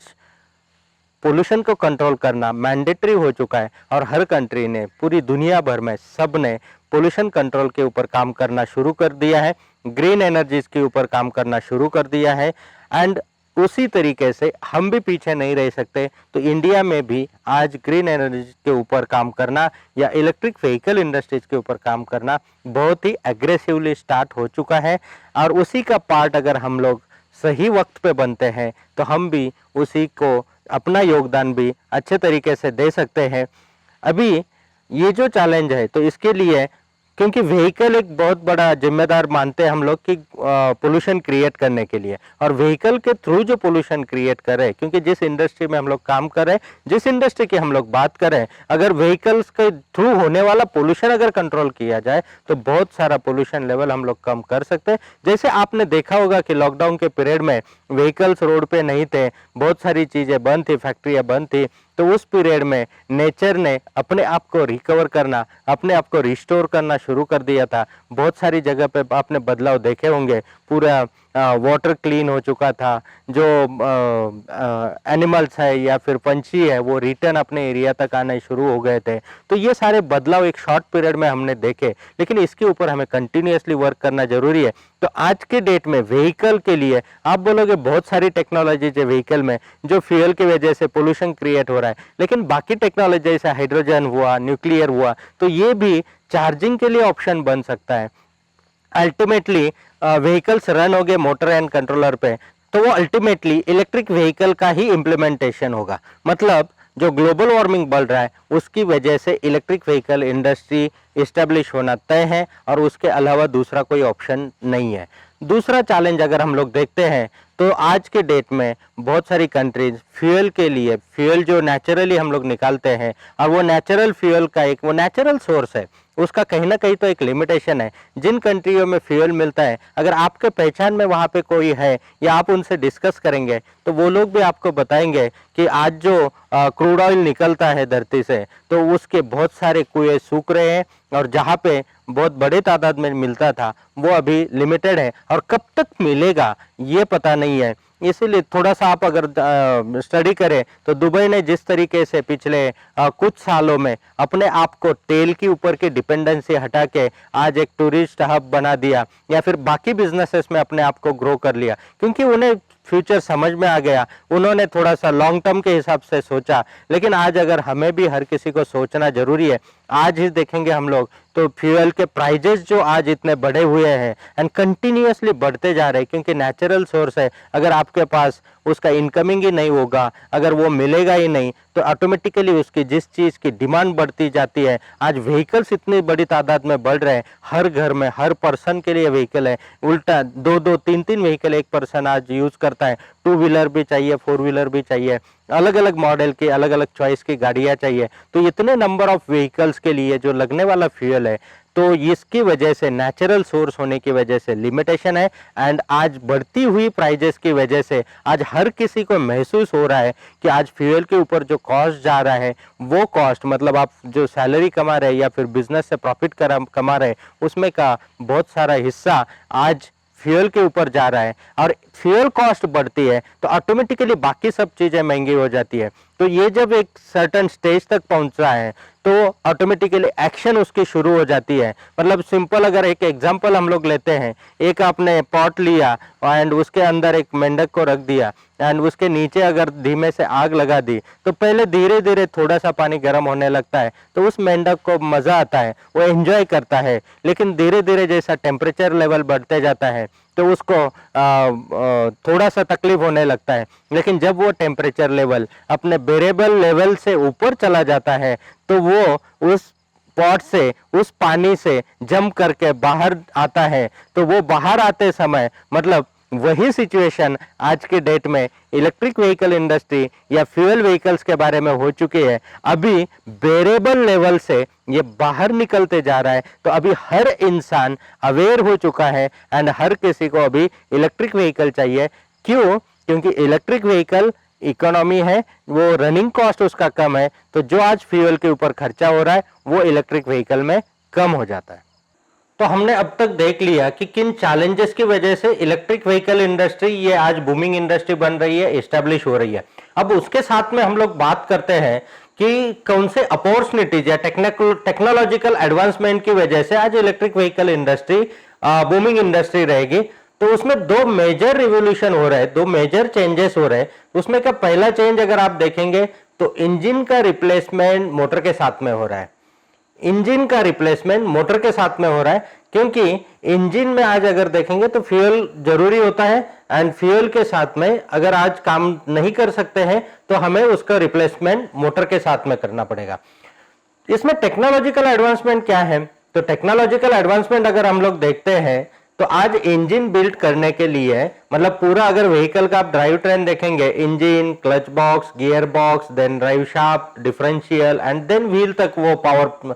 पोल्यूशन को कंट्रोल करना मैंडेटरी हो चुका है और हर कंट्री ने, पूरी दुनिया भर में सब ने पोल्यूशन कंट्रोल के ऊपर काम करना शुरू कर दिया है, ग्रीन एनर्जीज के ऊपर काम करना शुरू कर दिया है। एंड उसी तरीके से हम भी पीछे नहीं रह सकते। तो इंडिया में भी आज ग्रीन एनर्जी के ऊपर काम करना या इलेक्ट्रिक व्हीकल इंडस्ट्रीज के ऊपर काम करना बहुत ही एग्रेसिवली स्टार्ट हो चुका है, और उसी का पार्ट अगर हम लोग सही वक्त पे बनते हैं तो हम भी उसी को अपना योगदान भी अच्छे तरीके से दे सकते हैं। अभी ये जो चैलेंज है, तो इसके लिए क्योंकि व्हीकल एक बहुत बड़ा जिम्मेदार मानते हैं हम लोग कि पोल्यूशन क्रिएट करने के लिए, और व्हीकल के थ्रू जो पोल्यूशन क्रिएट कर रहे हैं, क्योंकि जिस इंडस्ट्री में हम लोग काम कर रहे हैं, जिस इंडस्ट्री की हम लोग बात कर रहे हैं, अगर व्हीकल्स के थ्रू होने वाला पोल्यूशन अगर कंट्रोल किया जाए तो बहुत सारा पोल्यूशन लेवल हम लोग कम कर सकते हैं। जैसे आपने देखा होगा कि लॉकडाउन के पीरियड में व्हीकल्स रोड पे नहीं थे, बहुत सारी चीजें बंद थी, फैक्ट्रियां बंद थी, तो उस पीरियड में नेचर ने अपने आप को रिकवर करना, अपने आप को रिस्टोर करना शुरू कर दिया था। बहुत सारी जगह पे आपने बदलाव देखे होंगे, पूरा वाटर क्लीन हो चुका था, जो एनिमल्स है या फिर पंछी है वो रिटर्न अपने एरिया तक आने शुरू हो गए थे। तो ये सारे बदलाव एक शॉर्ट पीरियड में हमने देखे, लेकिन इसके ऊपर हमें कंटिन्यूअसली वर्क करना जरूरी है। तो आज के डेट में व्हीकल के लिए आप बोलोगे बहुत सारी टेक्नोलॉजी है व्हीकल में, जो फ्यूल की वजह से पोल्यूशन क्रिएट हो रहा है, लेकिन बाकी टेक्नोलॉजी जैसे हाइड्रोजन हुआ, न्यूक्लियर हुआ, तो ये भी चार्जिंग के लिए ऑप्शन बन सकता है। अल्टीमेटली व्हीकल्स रन हो गए मोटर एंड कंट्रोलर पे, तो वो अल्टीमेटली इलेक्ट्रिक व्हीकल का ही इम्प्लीमेंटेशन होगा। मतलब जो ग्लोबल वार्मिंग बढ़ रहा है उसकी वजह से इलेक्ट्रिक व्हीकल इंडस्ट्री इस्टेब्लिश होना तय है, और उसके अलावा दूसरा कोई ऑप्शन नहीं है। दूसरा चैलेंज अगर हम लोग देखते हैं तो आज के डेट में बहुत सारी कंट्रीज फ्यूल के लिए, फ्यूल जो नेचुरली हम लोग निकालते हैं, और वो नेचुरल फ्यूल का एक वो नेचुरल सोर्स है, उसका कहीं ना कहीं तो एक लिमिटेशन है। जिन कंट्रियों में फ्यूल मिलता है, अगर आपके पहचान में वहाँ पे कोई है या आप उनसे डिस्कस करेंगे तो वो लोग भी आपको बताएंगे कि आज जो क्रूड ऑयल निकलता है धरती से, तो उसके बहुत सारे कुएं सूख रहे हैं, और जहाँ पे बहुत बड़े तादाद में मिलता था वो अभी लिमिटेड है, और कब तक मिलेगा ये पता नहीं है। इसीलिए थोड़ा सा आप अगर स्टडी करें तो दुबई ने जिस तरीके से पिछले कुछ सालों में अपने आप को तेल के ऊपर की डिपेंडेंसी हटा के आज एक टूरिस्ट हब बना दिया, या फिर बाकी बिजनेसेस में अपने आप को ग्रो कर लिया, क्योंकि उन्हें फ्यूचर समझ में आ गया, उन्होंने थोड़ा सा लॉन्ग टर्म के हिसाब से सोचा। लेकिन आज अगर हमें भी हर किसी को सोचना जरूरी है। आज ही देखेंगे हम लोग तो फ्यूल के प्राइजेस जो आज इतने बढ़े हुए हैं एंड कंटिन्यूअसली बढ़ते जा रहे हैं, क्योंकि नेचुरल सोर्स है। अगर आपके पास उसका इनकमिंग ही नहीं होगा, अगर वो मिलेगा ही नहीं, तो ऑटोमेटिकली उसकी जिस चीज की डिमांड बढ़ती जाती है। आज व्हीकल्स इतनी बड़ी तादाद में बढ़ रहे हैं, हर घर में हर पर्सन के लिए व्हीकल है, उल्टा दो दो तीन तीन व्हीकल एक पर्सन आज यूज करता है। टू व्हीलर भी चाहिए, फोर व्हीलर भी चाहिए, अलग अलग मॉडल की अलग अलग चॉइस की गाड़ियां चाहिए। तो इतने नंबर ऑफ व्हीकल्स के लिए जो लगने वाला फ्यूल है, तो इसकी वजह से नेचुरल सोर्स होने की वजह से लिमिटेशन है, एंड आज बढ़ती हुई प्राइजेस की वजह से आज हर किसी को महसूस हो रहा है कि आज फ्यूल के ऊपर जो कॉस्ट जा रहा है, वो कॉस्ट मतलब आप जो सैलरी कमा रहे हैं या फिर बिजनेस से प्रॉफिट कमा रहे हैं, उसमें का बहुत सारा हिस्सा आज फ्यूल के ऊपर जा रहा है। और फ्यूल कॉस्ट बढ़ती है तो ऑटोमेटिकली बाकी सब चीजें महंगी हो जाती है। तो ये जब एक सर्टेन स्टेज तक पहुंचा है तो ऑटोमेटिकली एक्शन उसकी शुरू हो जाती है। मतलब सिंपल अगर एक एग्जांपल हम लोग लेते हैं, एक आपने पॉट लिया एंड उसके अंदर एक मेंढक को रख दिया एंड उसके नीचे अगर धीमे से आग लगा दी, तो पहले धीरे धीरे थोड़ा सा पानी गर्म होने लगता है, तो उस मेंढक को मजा आता है, वो एंजॉय करता है। लेकिन धीरे धीरे जैसा टेम्परेचर लेवल बढ़ते जाता है तो उसको थोड़ा सा तकलीफ होने लगता है। लेकिन जब वो टेम्परेचर लेवल अपने बेरेबल लेवल से ऊपर चला जाता है तो वो उस पॉट से, उस पानी से जम करके बाहर आता है। तो वो बाहर आते समय मतलब वही सिचुएशन आज के डेट में इलेक्ट्रिक व्हीकल इंडस्ट्री या फ्यूल व्हीकल्स के बारे में हो चुकी है। अभी बेरेबल लेवल से ये बाहर निकलते जा रहा है। तो अभी हर इंसान अवेयर हो चुका है एंड हर किसी को अभी इलेक्ट्रिक व्हीकल चाहिए। क्यों? क्योंकि इलेक्ट्रिक व्हीकल इकोनॉमी है, वो रनिंग कॉस्ट उसका कम है, तो जो आज फ्यूल के ऊपर खर्चा हो रहा है वो इलेक्ट्रिक व्हीकल में कम हो जाता है। तो हमने अब तक देख लिया कि किन चैलेंजेस की वजह से इलेक्ट्रिक व्हीकल इंडस्ट्री ये आज बूमिंग इंडस्ट्री बन रही है, एस्टेब्लिश हो रही है। अब उसके साथ में हम लोग बात करते हैं कि कौन से अपॉर्चुनिटीज या टेक्नोलॉजिकल एडवांसमेंट की वजह से आज electric vehicle industry booming industry रहेगी। तो उसमें दो मेजर रिवोल्यूशन हो रहे हैं, दो मेजर चेंजेस हो रहे हैं। उसमें का पहला चेंज अगर आप देखेंगे तो इंजन का रिप्लेसमेंट मोटर के साथ में हो रहा है। इंजन का रिप्लेसमेंट मोटर के साथ में हो रहा है, क्योंकि इंजन में आज अगर देखेंगे तो फ्यूल जरूरी होता है, एंड फ्यूल के साथ में अगर आज काम नहीं कर सकते हैं तो हमें उसका रिप्लेसमेंट मोटर के साथ में करना पड़ेगा। इसमें टेक्नोलॉजिकल एडवांसमेंट क्या है? तो टेक्नोलॉजिकल एडवांसमेंट अगर हम लोग देखते हैं तो आज इंजन बिल्ड करने के लिए, मतलब पूरा अगर व्हीकल का आप ड्राइव ट्रेन देखेंगे, engine, clutch box, gear box, then drive shaft, differential and then wheel तक वो पावर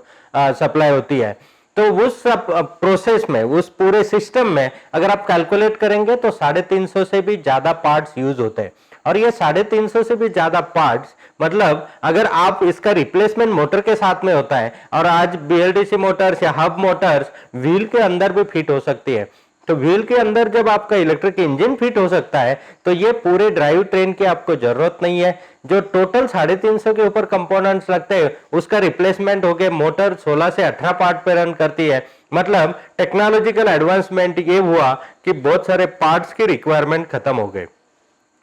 सप्लाई होती है। तो उस प्रोसेस में, उस पूरे सिस्टम में अगर आप कैलकुलेट करेंगे तो 350 से भी ज्यादा पार्ट्स यूज होते हैं। और ये 350 से भी ज्यादा पार्ट्स, मतलब अगर आप इसका रिप्लेसमेंट मोटर के साथ में होता है, और आज बीएलडीसी मोटर्स या हब मोटर्स व्हील के अंदर भी फिट हो सकती है, तो व्हील के अंदर जब आपका इलेक्ट्रिक इंजन फिट हो सकता है तो ये पूरे ड्राइव ट्रेन की आपको जरूरत नहीं है। जो टोटल 350 के ऊपर कंपोनेंट्स लगते हैं उसका रिप्लेसमेंट हो गया, मोटर 16 से 18 पार्ट पे रन करती है। मतलब टेक्नोलॉजिकल एडवांसमेंट ये हुआ कि बहुत सारे पार्ट्स की रिक्वायरमेंट खत्म हो गए।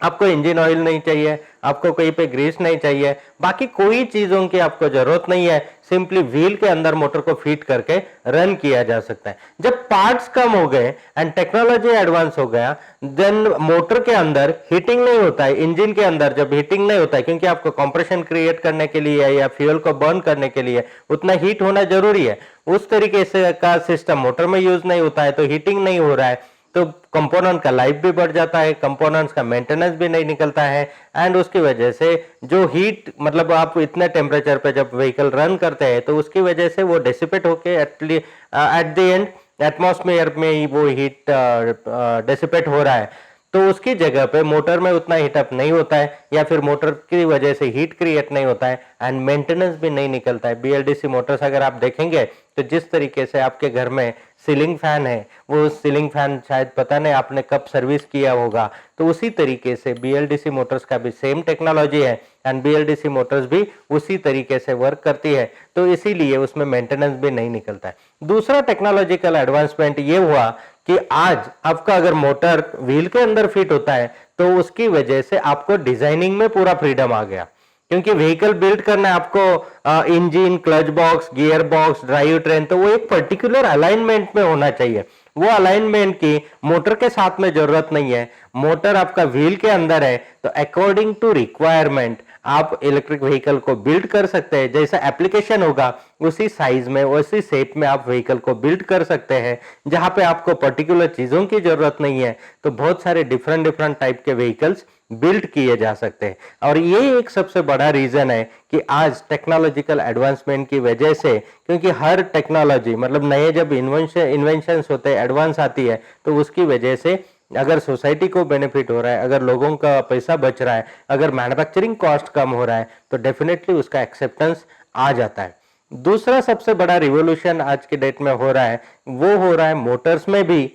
आपको इंजन ऑयल नहीं चाहिए, आपको कहीं पे ग्रीस नहीं चाहिए, बाकी कोई चीजों की आपको जरूरत नहीं है, सिंपली व्हील के अंदर मोटर को फिट करके रन किया जा सकता है। जब पार्ट्स कम हो गए एंड टेक्नोलॉजी एडवांस हो गया, देन मोटर के अंदर हीटिंग नहीं होता है। इंजन के अंदर जब हीटिंग नहीं होता है, क्योंकि आपको कंप्रेशन क्रिएट करने के लिए या फ्यूल को बर्न करने के लिए उतना हीट होना जरूरी है, उस तरीके से का सिस्टम मोटर में यूज नहीं होता है, तो हीटिंग नहीं हो रहा है, तो कंपोनेंट का लाइफ भी बढ़ जाता है, कंपोनेंट्स का मेंटेनेंस भी नहीं निकलता है, एंड उसकी वजह से जो हीट, मतलब आप इतने टेम्परेचर पे जब व्हीकल रन करते हैं तो उसकी वजह से वो डिसिपेट होके एट द एंड एटमॉस्फेयर में वो हीट डिसिपेट हो रहा है। तो उसकी जगह पे मोटर में उतना हीटअप नहीं होता है, या फिर मोटर की वजह से हीट क्रिएट नहीं होता है, एंड मेंटेनेंस भी नहीं निकलता है। बीएलडीसी मोटर्स अगर आप देखेंगे तो जिस तरीके से आपके घर में सीलिंग फैन है, वो सीलिंग फैन शायद पता नहीं आपने कब सर्विस किया होगा, तो उसी तरीके से बीएलडीसी मोटर्स का भी सेम टेक्नोलॉजी है, एंड बीएलडीसी मोटर्स भी उसी तरीके से वर्क करती है, तो इसीलिए उसमें मेंटेनेंस भी नहीं निकलता है। दूसरा टेक्नोलॉजिकल एडवांसमेंट ये हुआ कि आज आपका अगर मोटर व्हील के अंदर फिट होता है तो उसकी वजह से आपको डिजाइनिंग में पूरा फ्रीडम आ गया, क्योंकि व्हीकल बिल्ड करना है आपको, engine, clutch box, gear box, drive train, तो वो एक पर्टिकुलर अलाइनमेंट में होना चाहिए। वो अलाइनमेंट की मोटर के साथ में जरूरत नहीं है। मोटर आपका व्हील के अंदर है, तो अकॉर्डिंग टू रिक्वायरमेंट आप इलेक्ट्रिक व्हीकल को बिल्ड कर सकते हैं। जैसा एप्लीकेशन होगा उसी साइज में, उसी शेप में आप व्हीकल को बिल्ड कर सकते हैं। जहां पे आपको पर्टिकुलर चीजों की जरूरत नहीं है, तो बहुत सारे डिफरेंट टाइप के व्हीकल्स बिल्ड किए जा सकते हैं। और ये एक सबसे बड़ा रीजन है कि आज टेक्नोलॉजिकल एडवांसमेंट की वजह से, क्योंकि हर टेक्नोलॉजी, मतलब नए जब इन्वेंशंस होते हैं, एडवांस आती है, तो उसकी वजह से अगर सोसाइटी को बेनिफिट हो रहा है, अगर लोगों का पैसा बच रहा है, अगर मैन्युफैक्चरिंग कॉस्ट कम हो रहा है, तो डेफिनेटली उसका एक्सेप्टेंस आ जाता है। दूसरा सबसे बड़ा रिवोल्यूशन आज के डेट में हो रहा है, वो हो रहा है मोटर्स में भी।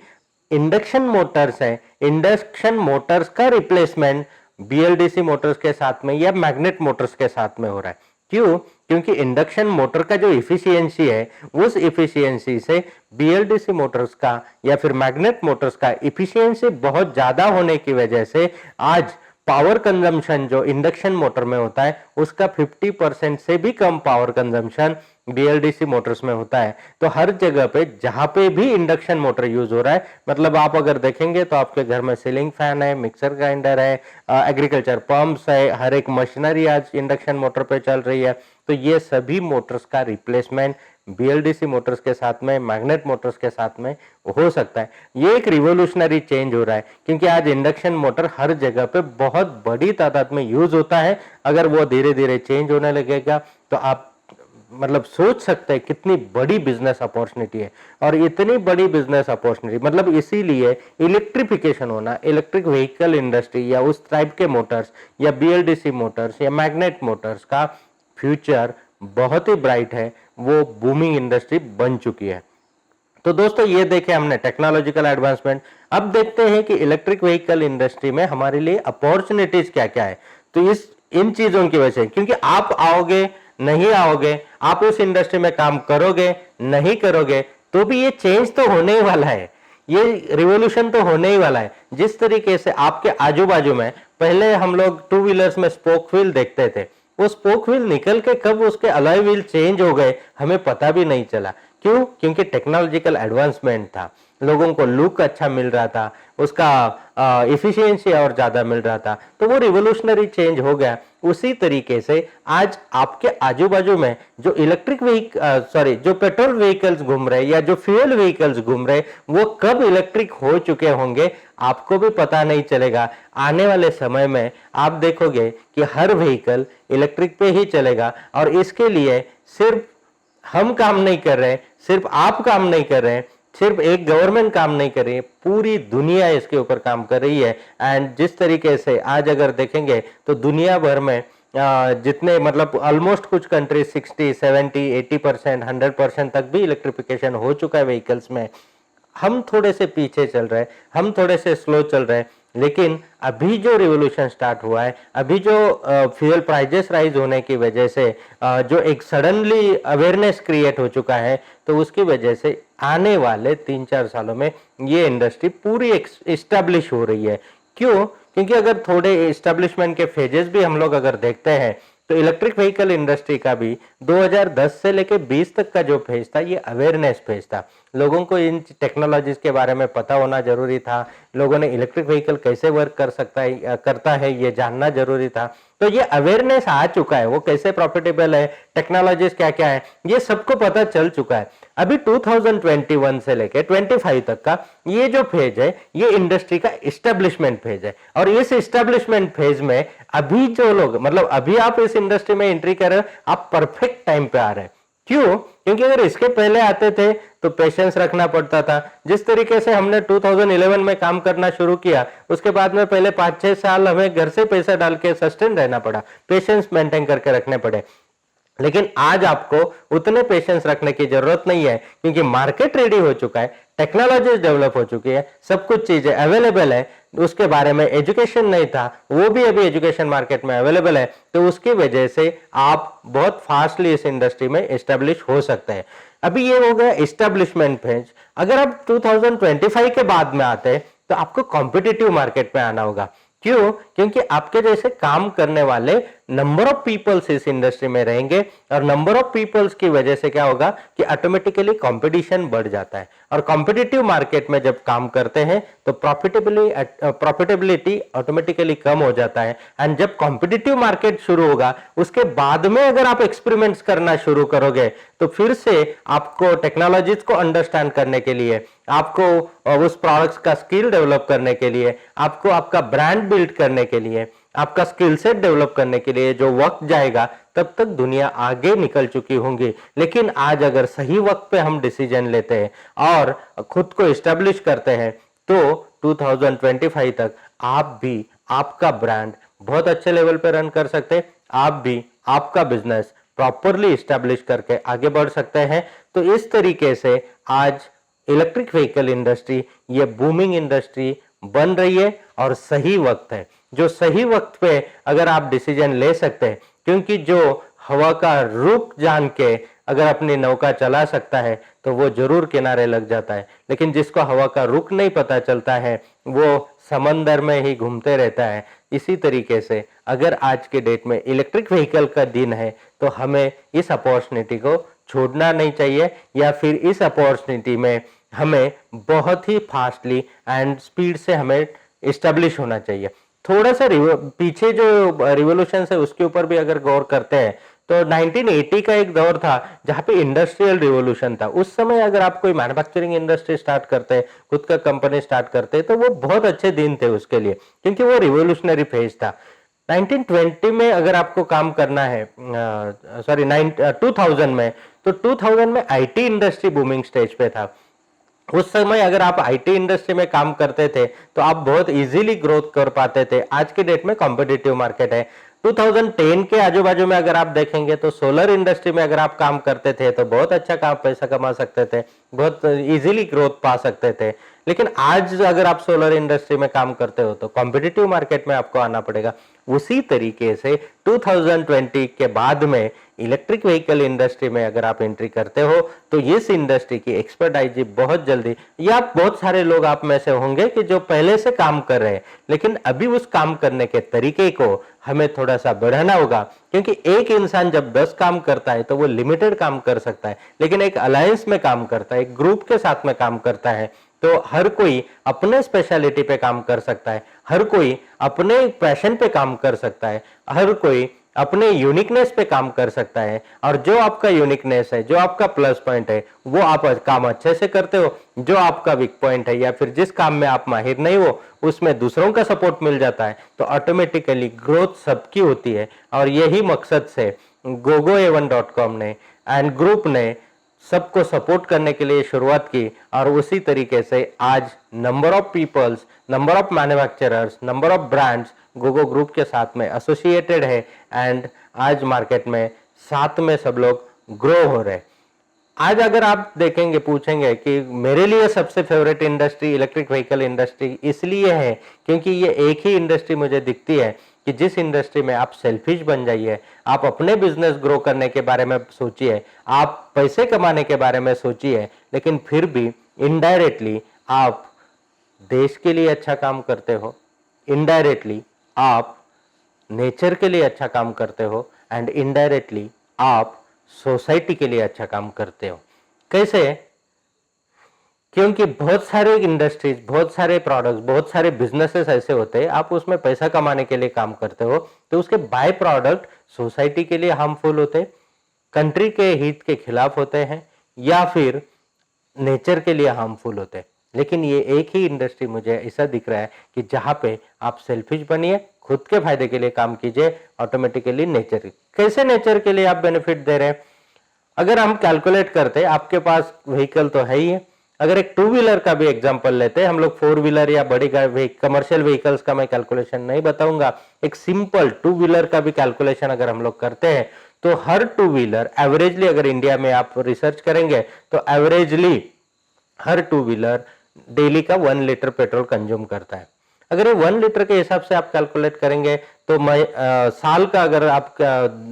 इंडक्शन मोटर्स है, इंडक्शन मोटर्स का रिप्लेसमेंट बीएलडीसी मोटर्स के साथ में या मैग्नेट मोटर्स के साथ में हो रहा है। क्यों? क्योंकि इंडक्शन मोटर का जो इफिशियंसी है, उस इफिशियंसी से बीएलडीसी मोटर्स का या फिर मैग्नेट मोटर्स का इफिशियंसी बहुत ज्यादा होने की वजह से आज पावर कंजम्पशन जो इंडक्शन मोटर में होता है उसका 50% से भी कम पावर कंजम्पशन बीएलडीसी मोटर्स में होता है। तो हर जगह पे जहां पे भी इंडक्शन मोटर यूज हो रहा है, मतलब आप अगर देखेंगे तो आपके घर में सीलिंग फैन है, मिक्सर ग्राइंडर है, एग्रीकल्चर पंप्स है, हर एक मशीनरी आज इंडक्शन मोटर पे चल रही है। तो ये सभी मोटर्स का रिप्लेसमेंट बीएलडीसी मोटर्स के साथ में, मैग्नेट मोटर्स के साथ में हो सकता है। ये एक रिवोल्यूशनरी चेंज हो रहा है, क्योंकि आज इंडक्शन मोटर हर जगह पे बहुत बड़ी तादाद में यूज होता है। अगर वो धीरे धीरे चेंज होने लगेगा तो आप मतलब सोच सकते हैं कितनी बड़ी बिजनेस अपॉर्चुनिटी है। और इतनी बड़ी बिजनेस अपॉर्चुनिटी, मतलब इसीलिए इलेक्ट्रिफिकेशन होना, इलेक्ट्रिक व्हीकल इंडस्ट्री या उस टाइप के मोटर्स या बीएलडीसी मोटर्स या मैग्नेट मोटर्स का फ्यूचर बहुत ही ब्राइट है, वो बूमिंग इंडस्ट्री बन चुकी है। तो दोस्तों ये देखे हमने टेक्नोलॉजिकल एडवांसमेंट। अब देखते हैं कि इलेक्ट्रिक व्हीकल इंडस्ट्री में हमारे लिए अपॉर्चुनिटीज क्या क्या है। तो इन चीजों की वजह से, क्योंकि आप आओगे नहीं आओगे, आप उस इंडस्ट्री में काम करोगे नहीं करोगे, तो भी ये चेंज तो होने ही वाला है। ये रिवॉल्यूशन तो होने ही वाला है। जिस तरीके से आपके आजू बाजू में पहले हम लोग टू व्हीलर्स में स्पोक व्हील देखते थे, वो स्पोक व्हील निकल के कब उसके अलॉय व्हील चेंज हो गए हमें पता भी नहीं चला। क्यों? क्योंकि टेक्नोलॉजिकल एडवांसमेंट था, लोगों को लुक अच्छा मिल रहा था, उसका इफिशियंसी और ज्यादा मिल रहा था, तो वो रिवोल्यूशनरी चेंज हो गया। उसी तरीके से आज आपके आजू बाजू में जो जो पेट्रोल व्हीकल्स घूम रहे या जो फ्यूल व्हीकल्स घूम रहे, वो कब इलेक्ट्रिक हो चुके होंगे आपको भी पता नहीं चलेगा। आने वाले समय में आप देखोगे कि हर व्हीकल इलेक्ट्रिक पे ही चलेगा, और इसके लिए सिर्फ हम काम नहीं कर रहे, सिर्फ आप काम नहीं कर रहे, सिर्फ एक गवर्नमेंट काम नहीं कर रही है, पूरी दुनिया इसके ऊपर काम कर रही है। एंड जिस तरीके से आज अगर देखेंगे तो दुनिया भर में जितने मतलब ऑलमोस्ट कुछ कंट्री 60, 70, 80%, 100% तक भी इलेक्ट्रिफिकेशन हो चुका है व्हीकल्स में। हम थोड़े से पीछे चल रहे हैं, हम थोड़े से स्लो चल रहे हैं, लेकिन अभी जो रिवोल्यूशन स्टार्ट हुआ है, अभी जो फ्यूल प्राइजेस राइज होने की वजह से जो एक सडनली अवेयरनेस क्रिएट हो चुका है, तो उसकी वजह से आने वाले 3-4 सालों में ये इंडस्ट्री पूरी एस्टेब्लिश हो रही है। क्यों? क्योंकि अगर थोड़े एस्टेब्लिशमेंट के फेजेस भी हम लोग अगर देखते हैं तो इलेक्ट्रिक व्हीकल इंडस्ट्री का भी 2010 से लेके 20 तक का जो फेज था, ये अवेयरनेस फेज था। लोगों को इन टेक्नोलॉजीज के बारे में पता होना जरूरी था, लोगों ने इलेक्ट्रिक व्हीकल कैसे वर्क करता है ये जानना जरूरी था। तो ये अवेयरनेस आ चुका है, वो कैसे प्रॉफिटेबल है, टेक्नोलॉजीज क्या क्या है, ये सबको पता चल चुका है। अभी 2021 से लेके 25 तक का ये जो फेज है, ये इंडस्ट्री का इस्टेब्लिशमेंट फेज है। और इस इस्टेब्लिशमेंट फेज में अभी जो लोग मतलब अभी आप इस इंडस्ट्री में एंट्री कर रहे हो, आप परफेक्ट टाइम पे आ रहे हैं। क्यों? क्योंकि अगर इसके पहले आते थे तो पेशेंस रखना पड़ता था। जिस तरीके से हमने 2011 में काम करना शुरू किया, उसके बाद में पहले 5-6 साल हमें घर से पैसा डाल के सस्टेन रहना पड़ा, पेशेंस मेंटेन करके रखने पड़े। लेकिन आज आपको उतने पेशेंस रखने की जरूरत नहीं है, क्योंकि मार्केट रेडी हो चुका है, टेक्नोलॉजी डेवलप हो चुकी है, सब कुछ चीजें अवेलेबल है। उसके बारे में एजुकेशन नहीं था, वो भी अभी एजुकेशन मार्केट में अवेलेबल है। तो उसकी वजह से आप बहुत फास्टली इस इंडस्ट्री में एस्टेब्लिश हो सकते हैं। अभी ये हो गया एस्टेब्लिशमेंट फेज। अगर आप 2025 के बाद में आते हैं तो आपको कॉम्पिटिटिव मार्केट में आना होगा। क्यों? क्योंकि आपके जैसे काम करने वाले नंबर ऑफ पीपल्स इस इंडस्ट्री में रहेंगे, और नंबर ऑफ पीपल्स की वजह से क्या होगा कि ऑटोमेटिकली कंपटीशन बढ़ जाता है। और कॉम्पिटिटिव मार्केट में जब काम करते हैं तो प्रॉफिटेबिलिटी ऑटोमेटिकली कम हो जाता है। एंड जब कॉम्पिटिटिव मार्केट शुरू होगा, उसके बाद में अगर आप एक्सपेरिमेंट्स करना शुरू करोगे तो फिर से आपको टेक्नोलॉजीज को अंडरस्टैंड करने के लिए, आपको उस प्रोडक्ट्स का स्किल डेवलप करने के लिए, आपको आपका ब्रांड बिल्ड करने के लिए, आपका स्किल सेट डेवलप करने के लिए जो वक्त जाएगा, तब तक दुनिया आगे निकल चुकी होंगी। लेकिन आज अगर सही वक्त पे हम डिसीजन लेते हैं और खुद को एस्टेब्लिश करते हैं तो 2025 तक आप भी आपका ब्रांड बहुत अच्छे लेवल पे रन कर सकते हैं, आप भी आपका बिजनेस प्रॉपरली एस्टेब्लिश करके आगे बढ़ सकते हैं। तो इस तरीके से आज इलेक्ट्रिक व्हीकल इंडस्ट्री ये बूमिंग इंडस्ट्री बन रही है, और सही वक्त है। जो सही वक्त पे अगर आप डिसीजन ले सकते हैं, क्योंकि जो हवा का रुख जान के अगर अपनी नौका चला सकता है तो वो जरूर किनारे लग जाता है, लेकिन जिसको हवा का रुख नहीं पता चलता है वो समंदर में ही घूमते रहता है। इसी तरीके से अगर आज के डेट में इलेक्ट्रिक व्हीकल का दिन है तो हमें इस अपॉर्चुनिटी को छोड़ना नहीं चाहिए, या फिर इस अपॉर्चुनिटी में हमें बहुत ही फास्टली एंड स्पीड से हमें इस्टेब्लिश होना चाहिए। थोड़ा सा पीछे जो रिवोल्यूशन है उसके ऊपर भी अगर गौर करते हैं तो 1980 का एक दौर था जहां पे इंडस्ट्रियल रिवोल्यूशन था। उस समय अगर आप कोई मैन्युफैक्चरिंग इंडस्ट्री स्टार्ट करते, खुद का कंपनी स्टार्ट करते, तो वो बहुत अच्छे दिन थे उसके लिए, क्योंकि वो रिवोल्यूशनरी फेज था। 1920 में अगर आपको काम करना है, 2000 में, तो 2000 में आईटी इंडस्ट्री बूमिंग स्टेज पे था। उस समय अगर आप आईटी इंडस्ट्री में काम करते थे तो आप बहुत इजीली ग्रोथ कर पाते थे। आज के डेट में कॉम्पिटिटिव मार्केट है। 2010 के आजू बाजू में अगर आप देखेंगे तो सोलर इंडस्ट्री में अगर आप काम करते थे तो बहुत अच्छा काम पैसा कमा सकते थे, बहुत इजीली ग्रोथ पा सकते थे। लेकिन आज अगर आप सोलर इंडस्ट्री में काम करते हो तो कॉम्पिटिटिव मार्केट में आपको आना पड़ेगा। उसी तरीके से 2020 के बाद में इलेक्ट्रिक व्हीकल इंडस्ट्री में अगर आप एंट्री करते हो तो इस इंडस्ट्री की एक्सपर्टाइज बहुत जल्दी, या बहुत सारे लोग आप में से होंगे कि जो पहले से काम कर रहे हैं लेकिन अभी उस काम करने के तरीके को हमें थोड़ा सा बढ़ाना होगा, क्योंकि एक इंसान जब 10 काम करता है तो वो लिमिटेड काम कर सकता है, लेकिन एक अलायंस में काम करता है, एक ग्रुप के साथ में काम करता है तो हर कोई अपने स्पेशलिटी पे काम कर सकता है, हर कोई अपने पैशन पे काम कर सकता है, हर कोई अपने यूनिकनेस पे काम कर सकता है। और जो आपका यूनिकनेस है, जो आपका प्लस पॉइंट है, वो आप काम अच्छे से करते हो। जो आपका वीक पॉइंट है या फिर जिस काम में आप माहिर नहीं हो उसमें दूसरों का सपोर्ट मिल जाता है, तो ऑटोमेटिकली ग्रोथ सबकी होती है। और यही मकसद से gogoa1.com ने एंड ग्रुप ने सबको सपोर्ट करने के लिए शुरुआत की, और उसी तरीके से आज number of peoples, number of manufacturers, number of brands GoGo group के साथ में एसोसिएटेड है एंड आज मार्केट में साथ में सब लोग ग्रो हो रहे हैं। आज अगर आप देखेंगे, पूछेंगे कि मेरे लिए सबसे favourite industry electric vehicle industry इसलिए है क्योंकि ये एक ही इंडस्ट्री मुझे दिखती है कि जिस इंडस्ट्री में आप सेल्फिश बन जाइए, आप अपने बिजनेस ग्रो करने के बारे में सोचिए, आप पैसे कमाने के बारे में सोचिए, लेकिन फिर भी इनडायरेक्टली आप देश के लिए अच्छा काम करते हो, इनडायरेक्टली आप नेचर के लिए अच्छा काम करते हो एंड इनडायरेक्टली आप सोसाइटी के लिए अच्छा काम करते हो। कैसे? क्योंकि बहुत सारे इंडस्ट्रीज, बहुत सारे प्रोडक्ट्स, बहुत सारे बिजनेसेस ऐसे होते हैं, आप उसमें पैसा कमाने के लिए काम करते हो तो उसके बाय प्रोडक्ट सोसाइटी के लिए हार्मफुल होते, कंट्री के हित के खिलाफ होते हैं, या फिर नेचर के लिए हार्मफुल होते हैं। लेकिन ये एक ही इंडस्ट्री मुझे ऐसा दिख रहा है कि जहां पे आप सेल्फिश बनिए, खुद के फायदे के लिए काम कीजिए, ऑटोमेटिकली नेचर। कैसे नेचर के लिए आप बेनिफिट दे रहे हैं? अगर हम कैलकुलेट करते, आपके पास व्हीकल तो है ही है, अगर एक टू व्हीलर का भी एग्जांपल लेते हैं, हम लोग फोर व्हीलर या बड़ी कमर्शियल व्हीकल्स का मैं कैलकुलेशन नहीं बताऊंगा, एक सिंपल टू व्हीलर का भी कैलकुलेशन अगर हम लोग करते हैं तो हर टू व्हीलर एवरेजली, अगर इंडिया में आप रिसर्च करेंगे तो एवरेजली हर टू व्हीलर डेली का 1 लीटर पेट्रोल कंज्यूम करता है। अगर ये 1 लीटर के हिसाब से आप कैलकुलेट करेंगे तो साल का अगर आप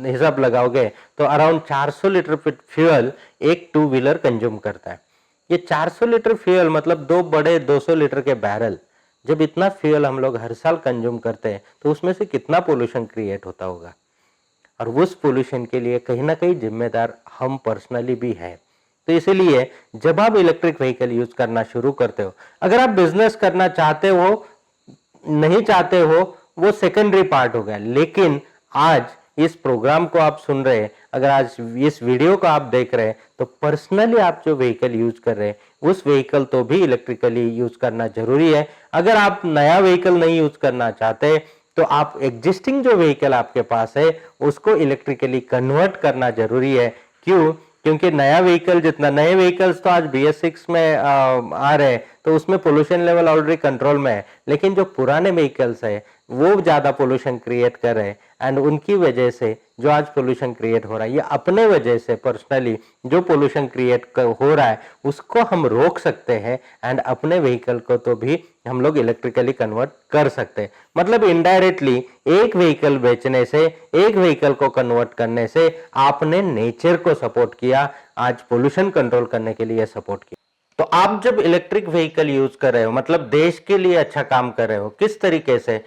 हिसाब लगाओगे तो अराउंड 400 लीटर फ्यूल एक टू व्हीलर कंज्यूम करता है। ये 400 लीटर फ्यूल मतलब दो बड़े 200 लीटर के बैरल। जब इतना फ्यूल हम लोग हर साल कंज्यूम करते हैं तो उसमें से कितना पोल्यूशन क्रिएट होता होगा, और उस पोल्यूशन के लिए कहीं ना कहीं जिम्मेदार हम पर्सनली भी हैं। तो इसीलिए जब आप इलेक्ट्रिक व्हीकल यूज करना शुरू करते हो, अगर आप बिजनेस करना चाहते हो, नहीं चाहते हो, वो सेकेंडरी पार्ट हो गया, लेकिन आज इस प्रोग्राम को आप सुन रहे हैं, अगर आज इस वीडियो को आप देख रहे हैं तो पर्सनली आप जो व्हीकल यूज कर रहे हैं उस व्हीकल तो भी इलेक्ट्रिकली यूज करना जरूरी है। अगर आप नया व्हीकल नहीं यूज करना चाहते तो आप एग्जिस्टिंग जो व्हीकल आपके पास है उसको इलेक्ट्रिकली कन्वर्ट करना जरूरी है। क्यों? क्योंकि नया व्हीकल, जितना नए व्हीकल्स तो आज BS6 में आ रहे हैं तो उसमें पोल्यूशन लेवल ऑलरेडी कंट्रोल में है, लेकिन जो पुराने व्हीकल्स है वो ज्यादा पोल्यूशन क्रिएट कर रहे हैं एंड उनकी वजह से जो आज पोल्यूशन क्रिएट हो रहा है, ये अपने वजह से पर्सनली जो पोल्यूशन क्रिएट हो रहा है उसको हम रोक सकते हैं एंड अपने व्हीकल को तो भी हम लोग इलेक्ट्रिकली कन्वर्ट कर सकते हैं। मतलब इनडायरेक्टली एक व्हीकल बेचने से, एक व्हीकल को कन्वर्ट करने से आपने नेचर को सपोर्ट किया, आज पोल्यूशन कंट्रोल करने के लिए सपोर्ट किया। तो आप जब इलेक्ट्रिक व्हीकल यूज कर रहे हो मतलब देश के लिए अच्छा काम कर रहे हो। किस तरीके से?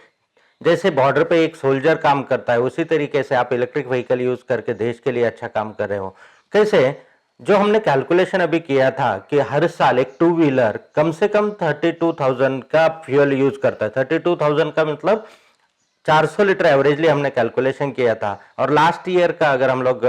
जैसे बॉर्डर पे एक सोल्जर काम करता है उसी तरीके से आप इलेक्ट्रिक व्हीकल यूज करके देश के लिए अच्छा काम कर रहे हो। कैसे? जो हमने कैलकुलेशन अभी किया था कि हर साल एक टू व्हीलर कम से कम 32,000 का फ्यूल यूज करता है। 32,000 का मतलब 400 लीटर एवरेजली हमने कैलकुलेशन किया था, और लास्ट ईयर का अगर हम लोग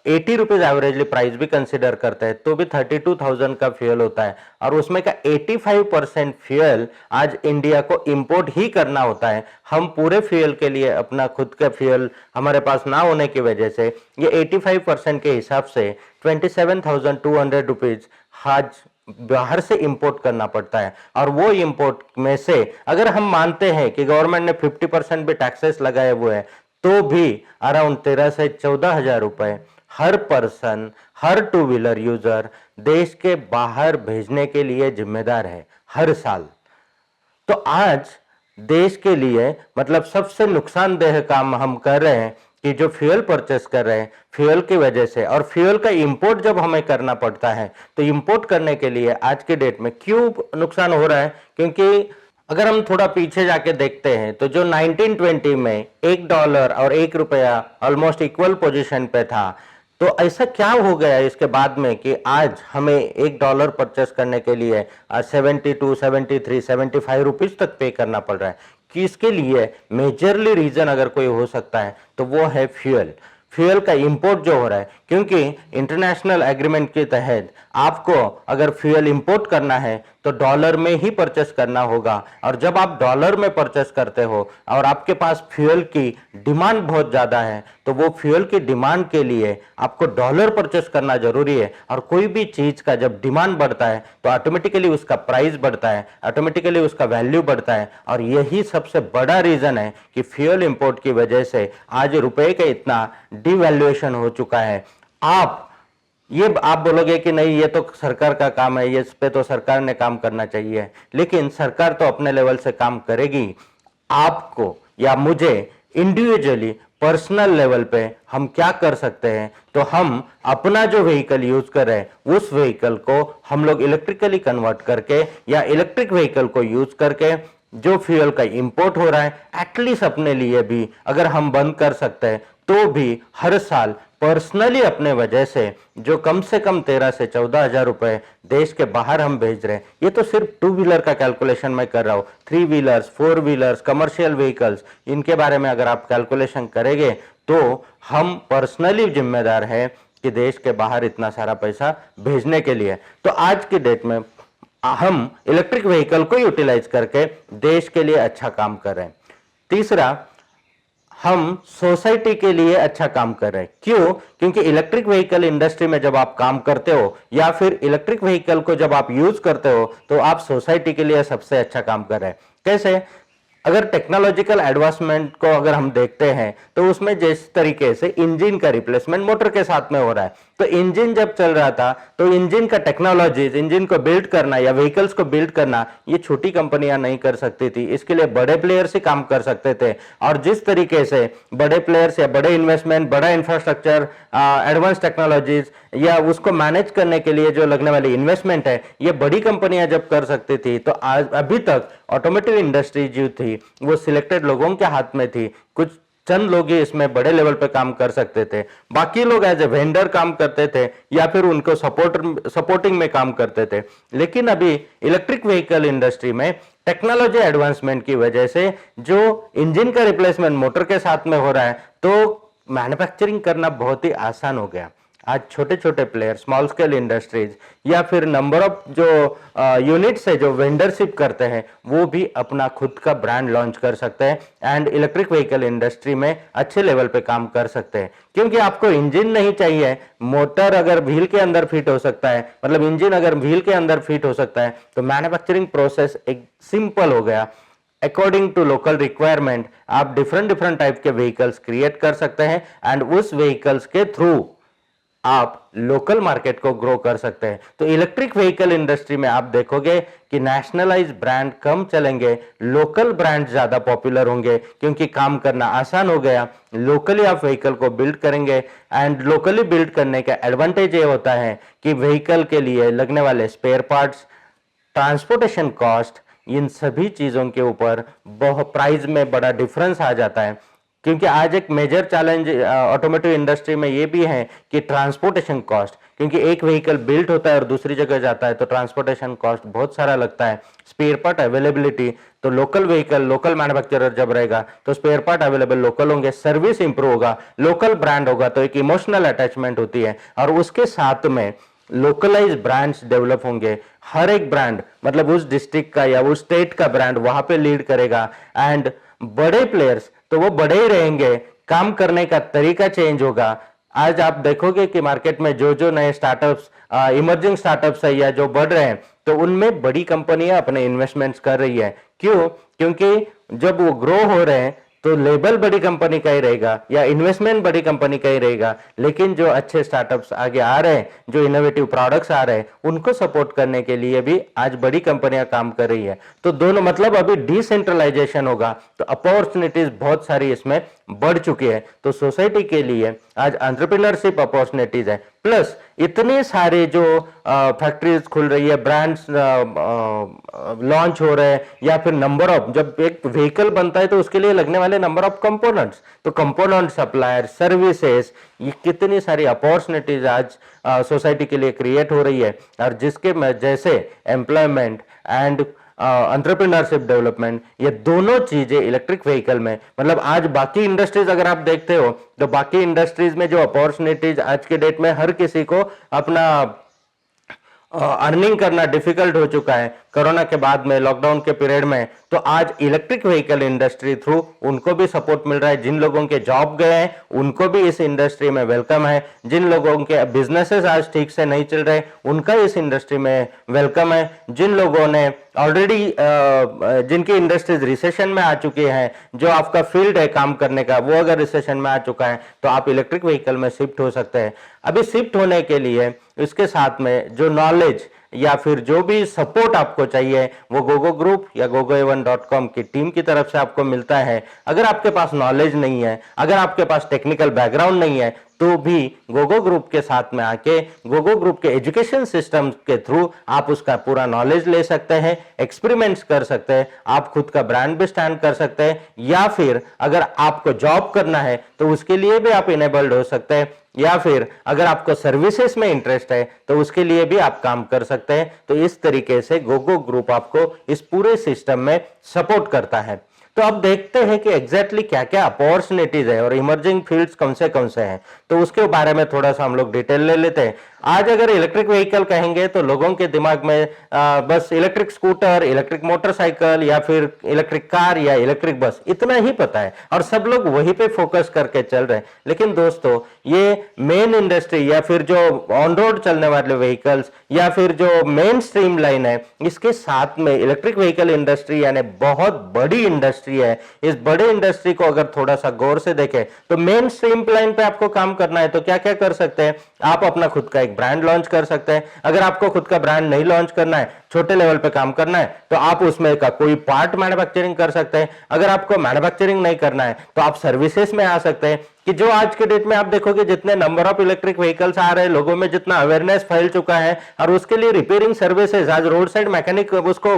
80 रुपीज एवरेजली प्राइस भी कंसिडर करते हैं तो भी 32,000 का फ्यूल होता है, और उसमें का 85% फ्यूल आज इंडिया को इंपोर्ट ही करना होता है। हम पूरे फ्यूल के लिए अपना खुद का फ्यूल हमारे पास ना होने की वजह से ये 85% के हिसाब से 27,200 रुपीज आज बाहर से इंपोर्ट करना पड़ता है। और वो इंपोर्ट में से अगर हम मानते हैं कि गवर्नमेंट ने 50% भी टैक्सेस लगाए हुए हैं तो भी अराउंड 13 से 14 हजार रुपए हर पर्सन, हर टू व्हीलर यूजर देश के बाहर भेजने के लिए जिम्मेदार है हर साल। तो आज देश के लिए मतलब सबसे नुकसानदेह काम हम कर रहे हैं कि जो फ्यूल परचेस कर रहे हैं फ्यूल की वजह से, और फ्यूल का इंपोर्ट जब हमें करना पड़ता है तो इंपोर्ट करने के लिए आज के डेट में क्यों नुकसान हो रहा है? क्योंकि अगर हम थोड़ा पीछे जाके देखते हैं तो जो 1920 में $1 और ₹1 ऑलमोस्ट इक्वल पोजीशन पे था, तो ऐसा क्या हो गया इसके बाद में कि आज हमें $1 परचेस करने के लिए 72, 73, 75 रुपीज तक पे करना पड़ रहा है? कि इसके लिए मेजरली रीजन अगर कोई हो सकता है तो वो है फ्यूल। फ्यूल का इंपोर्ट जो हो रहा है, क्योंकि इंटरनेशनल एग्रीमेंट के तहत आपको अगर फ्यूल इंपोर्ट करना है तो डॉलर में ही परचेस करना होगा, और जब आप डॉलर में परचेस करते हो और आपके पास फ्यूल की डिमांड बहुत ज्यादा है तो वो फ्यूल की डिमांड के लिए आपको डॉलर परचेस करना जरूरी है। और कोई भी चीज का जब डिमांड बढ़ता है तो ऑटोमेटिकली उसका प्राइस बढ़ता है, ऑटोमेटिकली उसका वैल्यू बढ़ता है, और यही सबसे बड़ा रीजन है कि फ्यूल इंपोर्ट की वजह से आज रुपए का इतना डिवैल्यूएशन हो चुका है। आप बोलोगे कि नहीं ये तो सरकार का काम है, ये इस पे तो सरकार ने काम करना चाहिए, लेकिन सरकार तो अपने लेवल से काम करेगी। आपको या मुझे इंडिविजुअली पर्सनल लेवल पे हम क्या कर सकते हैं? तो हम अपना जो व्हीकल यूज कर रहे हैं उस व्हीकल को हम लोग इलेक्ट्रिकली कन्वर्ट करके या इलेक्ट्रिक व्हीकल को यूज करके जो फ्यूल का इंपोर्ट हो रहा है एटलीस्ट अपने लिए भी अगर हम बंद कर सकते हैं तो भी हर साल पर्सनली अपने वजह से जो कम से कम 13 से 14 हजार रुपए देश के बाहर हम भेज रहे हैं, ये तो सिर्फ 2 व्हीलर का कैलकुलेशन मैं कर रहा हूं। 3 व्हीलर्स, 4 व्हीलर्स, कमर्शियल व्हीकल्स, इनके बारे में अगर आप कैलकुलेशन करेंगे तो हम पर्सनली जिम्मेदार है कि देश के बाहर इतना सारा पैसा भेजने के लिए। तो आज की डेट में हम इलेक्ट्रिक व्हीकल को यूटिलाइज करके देश के लिए अच्छा काम कर रहे हैं। तीसरा, हम सोसाइटी के लिए अच्छा काम कर रहे हैं। क्यों? क्योंकि इलेक्ट्रिक व्हीकल इंडस्ट्री में जब आप काम करते हो या फिर इलेक्ट्रिक व्हीकल को जब आप यूज करते हो तो आप सोसाइटी के लिए सबसे अच्छा काम कर रहे हैं। कैसे? अगर टेक्नोलॉजिकल एडवांसमेंट को अगर हम देखते हैं तो उसमें जिस तरीके से इंजन का रिप्लेसमेंट मोटर के साथ में हो रहा है, तो इंजन जब चल रहा था तो इंजन का टेक्नोलॉजीज, इंजन को बिल्ड करना या व्हीकल्स को बिल्ड करना ये छोटी कंपनियां नहीं कर सकती थी, इसके लिए बड़े प्लेयर्स ही काम कर सकते थे। और जिस तरीके से बड़े प्लेयर्स या बड़े इन्वेस्टमेंट, बड़ा इंफ्रास्ट्रक्चर, एडवांस टेक्नोलॉजीज या उसको मैनेज करने के लिए जो लगने वाली इन्वेस्टमेंट है ये बड़ी कंपनियां जब कर सकती थी, तो आज अभी तक ऑटोमोटिव इंडस्ट्री जो थी वो सिलेक्टेड लोगों के हाथ में थी। कुछ चंद लोग ही इसमें बड़े लेवल पे काम कर सकते थे, बाकी लोग एज ए वेंडर काम करते थे या फिर उनको सपोर्टिंग में काम करते थे। लेकिन अभी इलेक्ट्रिक व्हीकल इंडस्ट्री में टेक्नोलॉजी एडवांसमेंट की वजह से जो इंजन का रिप्लेसमेंट मोटर के साथ में हो रहा है तो मैन्युफैक्चरिंग करना बहुत ही आसान हो गया। आज छोटे छोटे प्लेयर, स्मॉल स्केल इंडस्ट्रीज या फिर नंबर ऑफ जो यूनिट्स है जो वेंडरशिप करते हैं वो भी अपना खुद का ब्रांड लॉन्च कर सकते हैं एंड इलेक्ट्रिक व्हीकल इंडस्ट्री में अच्छे लेवल पे काम कर सकते हैं। क्योंकि आपको इंजन नहीं चाहिए, मोटर अगर व्हील के अंदर फिट हो सकता है, मतलब इंजन अगर व्हील के अंदर फिट हो सकता है तो मैन्युफैक्चरिंग प्रोसेस एक सिंपल हो गया। अकॉर्डिंग टू लोकल रिक्वायरमेंट आप डिफरेंट डिफरेंट टाइप के व्हीकल्स क्रिएट कर सकते हैं एंड उस व्हीकल्स के थ्रू आप लोकल मार्केट को ग्रो कर सकते हैं। तो इलेक्ट्रिक व्हीकल इंडस्ट्री में आप देखोगे कि नेशनलाइज ब्रांड कम चलेंगे, लोकल ब्रांड ज्यादा पॉपुलर होंगे क्योंकि काम करना आसान हो गया। लोकली आप व्हीकल को बिल्ड करेंगे एंड लोकली बिल्ड करने का एडवांटेज ये होता है कि व्हीकल के लिए लगने वाले स्पेयर पार्ट्स, ट्रांसपोर्टेशन कॉस्ट, इन सभी चीजों के ऊपर बहुत प्राइस में बड़ा डिफरेंस आ जाता है। क्योंकि आज एक मेजर चैलेंज ऑटोमोटिव इंडस्ट्री में ये भी है कि ट्रांसपोर्टेशन कॉस्ट, क्योंकि एक व्हीकल बिल्ड होता है और दूसरी जगह जाता है तो ट्रांसपोर्टेशन कॉस्ट बहुत सारा लगता है। स्पेयर पार्ट अवेलेबिलिटी, तो लोकल व्हीकल, लोकल मैन्युफैक्चरर जब रहेगा तो स्पेयर पार्ट अवेलेबल लोकल होंगे, सर्विस इंप्रूव होगा, लोकल ब्रांड होगा तो एक इमोशनल अटैचमेंट होती है और उसके साथ में लोकलाइज ब्रांड्स डेवलप होंगे। हर एक ब्रांड मतलब उस डिस्ट्रिक्ट का या उस स्टेट का ब्रांड वहां पे लीड करेगा एंड बड़े प्लेयर्स तो वो बड़े ही रहेंगे, काम करने का तरीका चेंज होगा। आज आप देखोगे कि मार्केट में जो जो नए स्टार्टअप्स, इमर्जिंग स्टार्टअप्स है या जो बढ़ रहे हैं तो उनमें बड़ी कंपनियां अपने इन्वेस्टमेंट्स कर रही है। क्यों? क्योंकि जब वो ग्रो हो रहे हैं तो लेबल बड़ी कंपनी का ही रहेगा या इन्वेस्टमेंट बड़ी कंपनी का ही रहेगा, लेकिन जो अच्छे स्टार्टअप्स आगे आ रहे हैं, जो इनोवेटिव प्रोडक्ट्स आ रहे हैं, उनको सपोर्ट करने के लिए भी आज बड़ी कंपनियां काम कर रही है। तो दोनों मतलब अभी डिसेंट्रलाइजेशन होगा तो अपॉर्चुनिटीज बहुत सारी इसमें बढ़ चुकी है। तो सोसाइटी के लिए आज एंटरप्रेन्योरशिप अपॉर्चुनिटीज है, प्लस इतने सारे जो फैक्ट्रीज खुल रही है, ब्रांड्स लॉन्च हो रहे हैं, या फिर नंबर ऑफ, जब एक व्हीकल बनता है तो उसके लिए लगने वाले नंबर ऑफ कंपोनेंट्स, तो कंपोनेंट सप्लायर, सर्विसेज, ये कितनी सारी अपॉर्चुनिटीज आज सोसाइटी के लिए क्रिएट हो रही है। और जिसके जैसे एम्प्लॉयमेंट एंड एंटरप्रेन्योरशिप डेवलपमेंट, ये दोनों चीजें इलेक्ट्रिक व्हीकल में, मतलब आज बाकी इंडस्ट्रीज अगर आप देखते हो तो बाकी इंडस्ट्रीज में जो अपॉर्चुनिटीज आज के डेट में हर किसी को अपना अर्निंग करना डिफिकल्ट हो चुका है कोरोना के बाद में, लॉकडाउन के पीरियड में, तो आज इलेक्ट्रिक व्हीकल इंडस्ट्री थ्रू उनको भी सपोर्ट मिल रहा है। जिन लोगों के जॉब गए हैं उनको भी इस इंडस्ट्री में वेलकम है, जिन लोगों के बिजनेसेस आज ठीक से नहीं चल रहे उनका इस इंडस्ट्री में वेलकम है, जिन लोगों ने ऑलरेडी जिनकी इंडस्ट्रीज रिसेशन में आ चुकी है, जो आपका फील्ड है काम करने का वो अगर रिसेशन में आ चुका है तो आप इलेक्ट्रिक व्हीकल में शिफ्ट हो सकते हैं। अभी शिफ्ट होने के लिए इसके साथ में जो नॉलेज या फिर जो भी सपोर्ट आपको चाहिए वो गोगो ग्रुप या gogoa1.com की टीम की तरफ से आपको मिलता है। अगर आपके पास नॉलेज नहीं है, अगर आपके पास टेक्निकल बैकग्राउंड नहीं है, तो भी गोगो ग्रुप के साथ में आके गोगो ग्रुप के एजुकेशन सिस्टम के थ्रू आप उसका पूरा नॉलेज ले सकते हैं, एक्सपेरिमेंट्स कर सकते हैं, आप खुद का ब्रांड भी स्टैंड कर सकते हैं, या फिर अगर आपको जॉब करना है तो उसके लिए भी आप इनेबल्ड हो सकते हैं, या फिर अगर आपको सर्विसेज में इंटरेस्ट है तो उसके लिए भी आप काम कर सकते हैं। तो इस तरीके से गोगो ग्रुप आपको इस पूरे सिस्टम में सपोर्ट करता है। तो अब देखते हैं कि एग्जैक्टली क्या क्या अपॉर्चुनिटीज है और इमर्जिंग फील्ड्स कौन से हैं, तो उसके बारे में थोड़ा सा हम लोग डिटेल ले लेते हैं। आज अगर इलेक्ट्रिक व्हीकल कहेंगे तो लोगों के दिमाग में बस इलेक्ट्रिक स्कूटर, इलेक्ट्रिक मोटरसाइकिल या फिर इलेक्ट्रिक कार या इलेक्ट्रिक बस, इतना ही पता है और सब लोग वहीं पे फोकस करके चल रहे हैं। लेकिन दोस्तों, ये मेन इंडस्ट्री या फिर जो ऑन रोड चलने वाले व्हीकल्स या फिर जो मेन स्ट्रीम लाइन है, इसके साथ में इलेक्ट्रिक व्हीकल इंडस्ट्री यानी बहुत बड़ी इंडस्ट्री है। इस बड़े इंडस्ट्री को अगर थोड़ा सा गौर से देखें तो मेन स्ट्रीम लाइन पे आपको काम करना है तो क्या क्या कर सकते हैं आप? अपना खुद का एक ब्रांड लॉन्च कर सकते हैं। अगर आपको खुद का ब्रांड नहीं लॉन्च करना है, छोटे लेवल पे काम करना है, तो आप उसमें का कोई पार्ट मैन्युफैक्चरिंग कर सकते हैं। अगर आपको मैन्युफैक्चरिंग नहीं करना है तो आप सर्विसेज में आ सकते हैं कि जो आज के डेट में आप देखोगे जितने नंबर ऑफ इलेक्ट्रिक व्हीकल्स आ रहे हैं, लोगों में जितना अवेयरनेस फैल चुका है, और उसके लिए रिपेयरिंग सर्विसेज, आज रोड साइड मैकेनिक उसको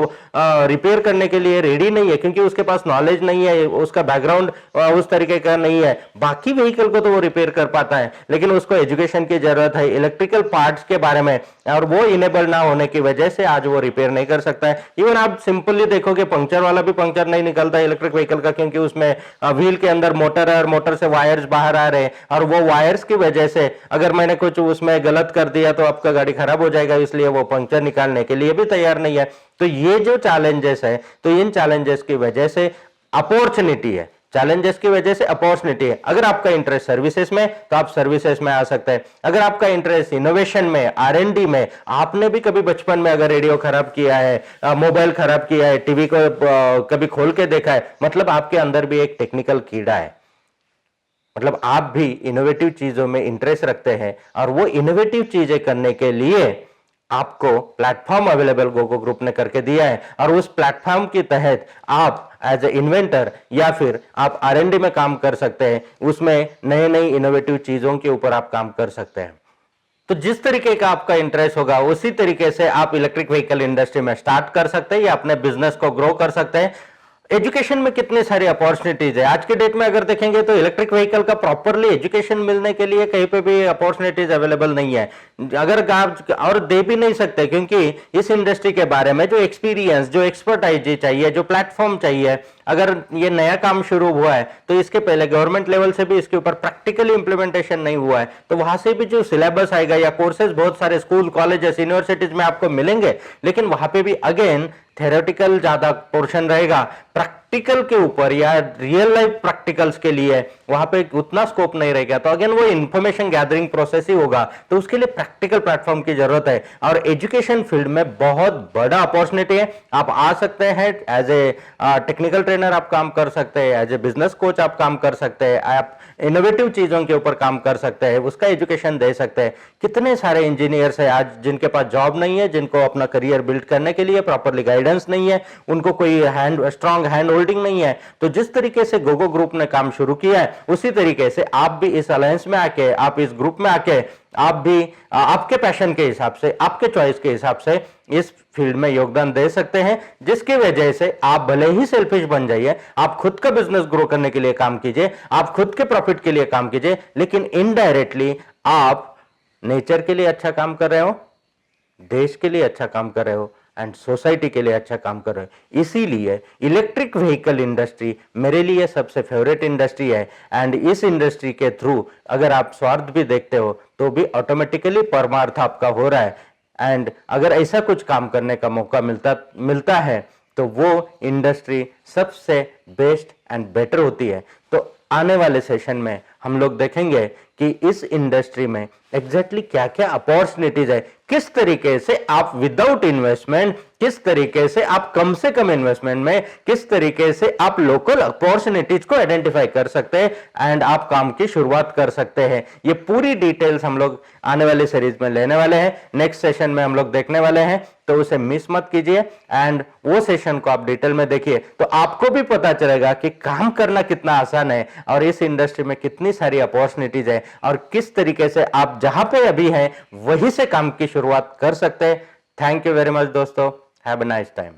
रिपेयर करने के लिए रेडी नहीं है क्योंकि उसके पास नॉलेज नहीं है, उसका बैकग्राउंड उस तरीके का नहीं है। बाकी व्हीकल को तो वो रिपेयर कर पाता है लेकिन उसको एजुकेशन की जरूरत है इलेक्ट्रिकल पार्ट्स के बारे में, और वो इनेबल ना होने की वजह से आज वो रिपेयर नहीं कर सकता है। इवन आप सिंपली देखोगे पंक्चर वाला भी पंक्चर नहीं निकलता है इलेक्ट्रिक व्हीकल का, क्योंकि उसमें व्हील के अंदर मोटर है और मोटर से वायर्स बाहर आ रहे हैं, और वो वायर्स की वजह से अगर मैंने कुछ उसमें गलत कर दिया तो आपका गाड़ी खराब हो जाएगा, इसलिए वो पंक्चर निकालने के लिए भी तैयार नहीं है। तो ये जो चैलेंजेस है, तो इन चैलेंजेस की वजह से अपॉर्चुनिटी है, चैलेंजेस की वजह से अपॉर्चुनिटी है। अगर आपका इंटरेस्ट सर्विसेज में तो आप सर्विसेज में आ सकते हैं। अगर आपका इंटरेस्ट इनोवेशन में, R&D में, आपने भी कभी बचपन में अगर रेडियो खराब किया है, मोबाइल खराब किया है, टीवी को कभी खोल के देखा है, मतलब आपके अंदर भी एक टेक्निकल कीड़ा है, मतलब आप भी इनोवेटिव चीजों में इंटरेस्ट रखते हैं, और वो इनोवेटिव चीजें करने के लिए आपको प्लेटफॉर्म अवेलेबल गोगो ग्रुप ने करके दिया है। और उस प्लेटफॉर्म के तहत आप एज ए इन्वेंटर या फिर आप R&D में काम कर सकते हैं, उसमें नई नई इनोवेटिव चीजों के ऊपर आप काम कर सकते हैं। तो जिस तरीके का आपका इंटरेस्ट होगा उसी तरीके से आप इलेक्ट्रिक व्हीकल इंडस्ट्री में स्टार्ट कर सकते हैं या अपने बिजनेस को ग्रो कर सकते हैं। एजुकेशन में कितने सारी अपॉर्चुनिटीज है आज के डेट में, अगर देखेंगे तो इलेक्ट्रिक व्हीकल का प्रॉपरली एजुकेशन मिलने के लिए कहीं पे भी अपॉर्चुनिटीज अवेलेबल नहीं है। अगर आप और दे भी नहीं सकते, क्योंकि इस इंडस्ट्री के बारे में जो एक्सपीरियंस, जो एक्सपर्टाइज चाहिए, जो प्लेटफॉर्म चाहिए, अगर ये नया काम शुरू हुआ है तो इसके पहले गवर्नमेंट लेवल से भी इसके ऊपर प्रैक्टिकली इंप्लीमेंटेशन नहीं हुआ है, तो वहां से भी जो सिलेबस आएगा या कोर्सेज बहुत सारे स्कूल, कॉलेजेस, यूनिवर्सिटीज में आपको मिलेंगे, लेकिन वहां पे भी अगेन थ्योरेटिकल ज्यादा पोर्शन रहेगा, प्रैक्टिकल के ऊपर या रियल लाइफ प्रैक्टिकल्स के लिए वहां पे उतना स्कोप नहीं रहेगा, तो अगेन वो इंफॉर्मेशन गैदरिंग प्रोसेस ही होगा। तो उसके लिए प्रैक्टिकल प्लेटफॉर्म की जरूरत है, और एजुकेशन फील्ड में बहुत बड़ा अपॉर्चुनिटी है। आप आ सकते हैं एज ए टेक्निकल ट्रेनर, आप काम कर सकते हैं, एज ए बिजनेस कोच आप काम कर सकते हैं, आप इनोवेटिव चीजों के ऊपर काम कर सकते हैं, उसका एजुकेशन दे सकते हैं। कितने सारे इंजीनियर्स हैं आज जिनके पास जॉब नहीं है, जिनको अपना करियर बिल्ड करने के लिए प्रॉपरली गाइडेंस नहीं है, उनको कोई स्ट्रॉन्ग हैंड होल्डिंग नहीं है। तो जिस तरीके से गोगो ग्रुप ने काम शुरू किया है, उसी तरीके से आप भी इस अलायंस में आके, आप इस ग्रुप में आके, आप भी आपके पैशन के हिसाब से, आपके चॉइस के हिसाब से इस फील्ड में योगदान दे सकते हैं, जिसकी वजह से आप भले ही सेल्फिश बन जाइए, आप खुद का बिजनेस ग्रो करने के लिए काम कीजिए, आप खुद के प्रॉफिट के लिए काम कीजिए, लेकिन इनडायरेक्टली आप नेचर के लिए अच्छा काम कर रहे हो, देश के लिए अच्छा काम कर रहे हो, एंड सोसाइटी के लिए अच्छा काम कर रहे हो। इसीलिए इलेक्ट्रिक व्हीकल इंडस्ट्री मेरे लिए सबसे फेवरेट इंडस्ट्री है, एंड इस इंडस्ट्री के थ्रू अगर आप स्वार्थ भी देखते हो तो भी ऑटोमेटिकली परमार्थ आपका हो रहा है। एंड अगर ऐसा कुछ काम करने का मौका मिलता है तो वो इंडस्ट्री सबसे बेस्ट एंड बेटर होती है। तो आने वाले सेशन में हम लोग देखेंगे कि इस इंडस्ट्री में एग्जैक्टली क्या क्या अपॉर्चुनिटीज है, किस तरीके से आप विदाउट इन्वेस्टमेंट, किस तरीके से आप कम से कम इन्वेस्टमेंट में, किस तरीके से आप लोकल अपॉर्चुनिटीज को आइडेंटिफाई कर सकते हैं एंड आप काम की शुरुआत कर सकते हैं। ये पूरी डिटेल्स हम लोग आने वाली सीरीज में लेने वाले हैं, नेक्स्ट सेशन में हम लोग देखने वाले हैं, तो उसे मिस मत कीजिए एंड वो सेशन को आप डिटेल में देखिए, तो आपको भी पता चलेगा कि काम करना कितना आसान है और इस इंडस्ट्री में कितनी सारी अपॉर्चुनिटीज है, और किस तरीके से आप जहां पे अभी हैं वहीं से काम की शुरुआत कर सकते हैं। थैंक यू वेरी मच दोस्तों, हैव अ नाइस टाइम।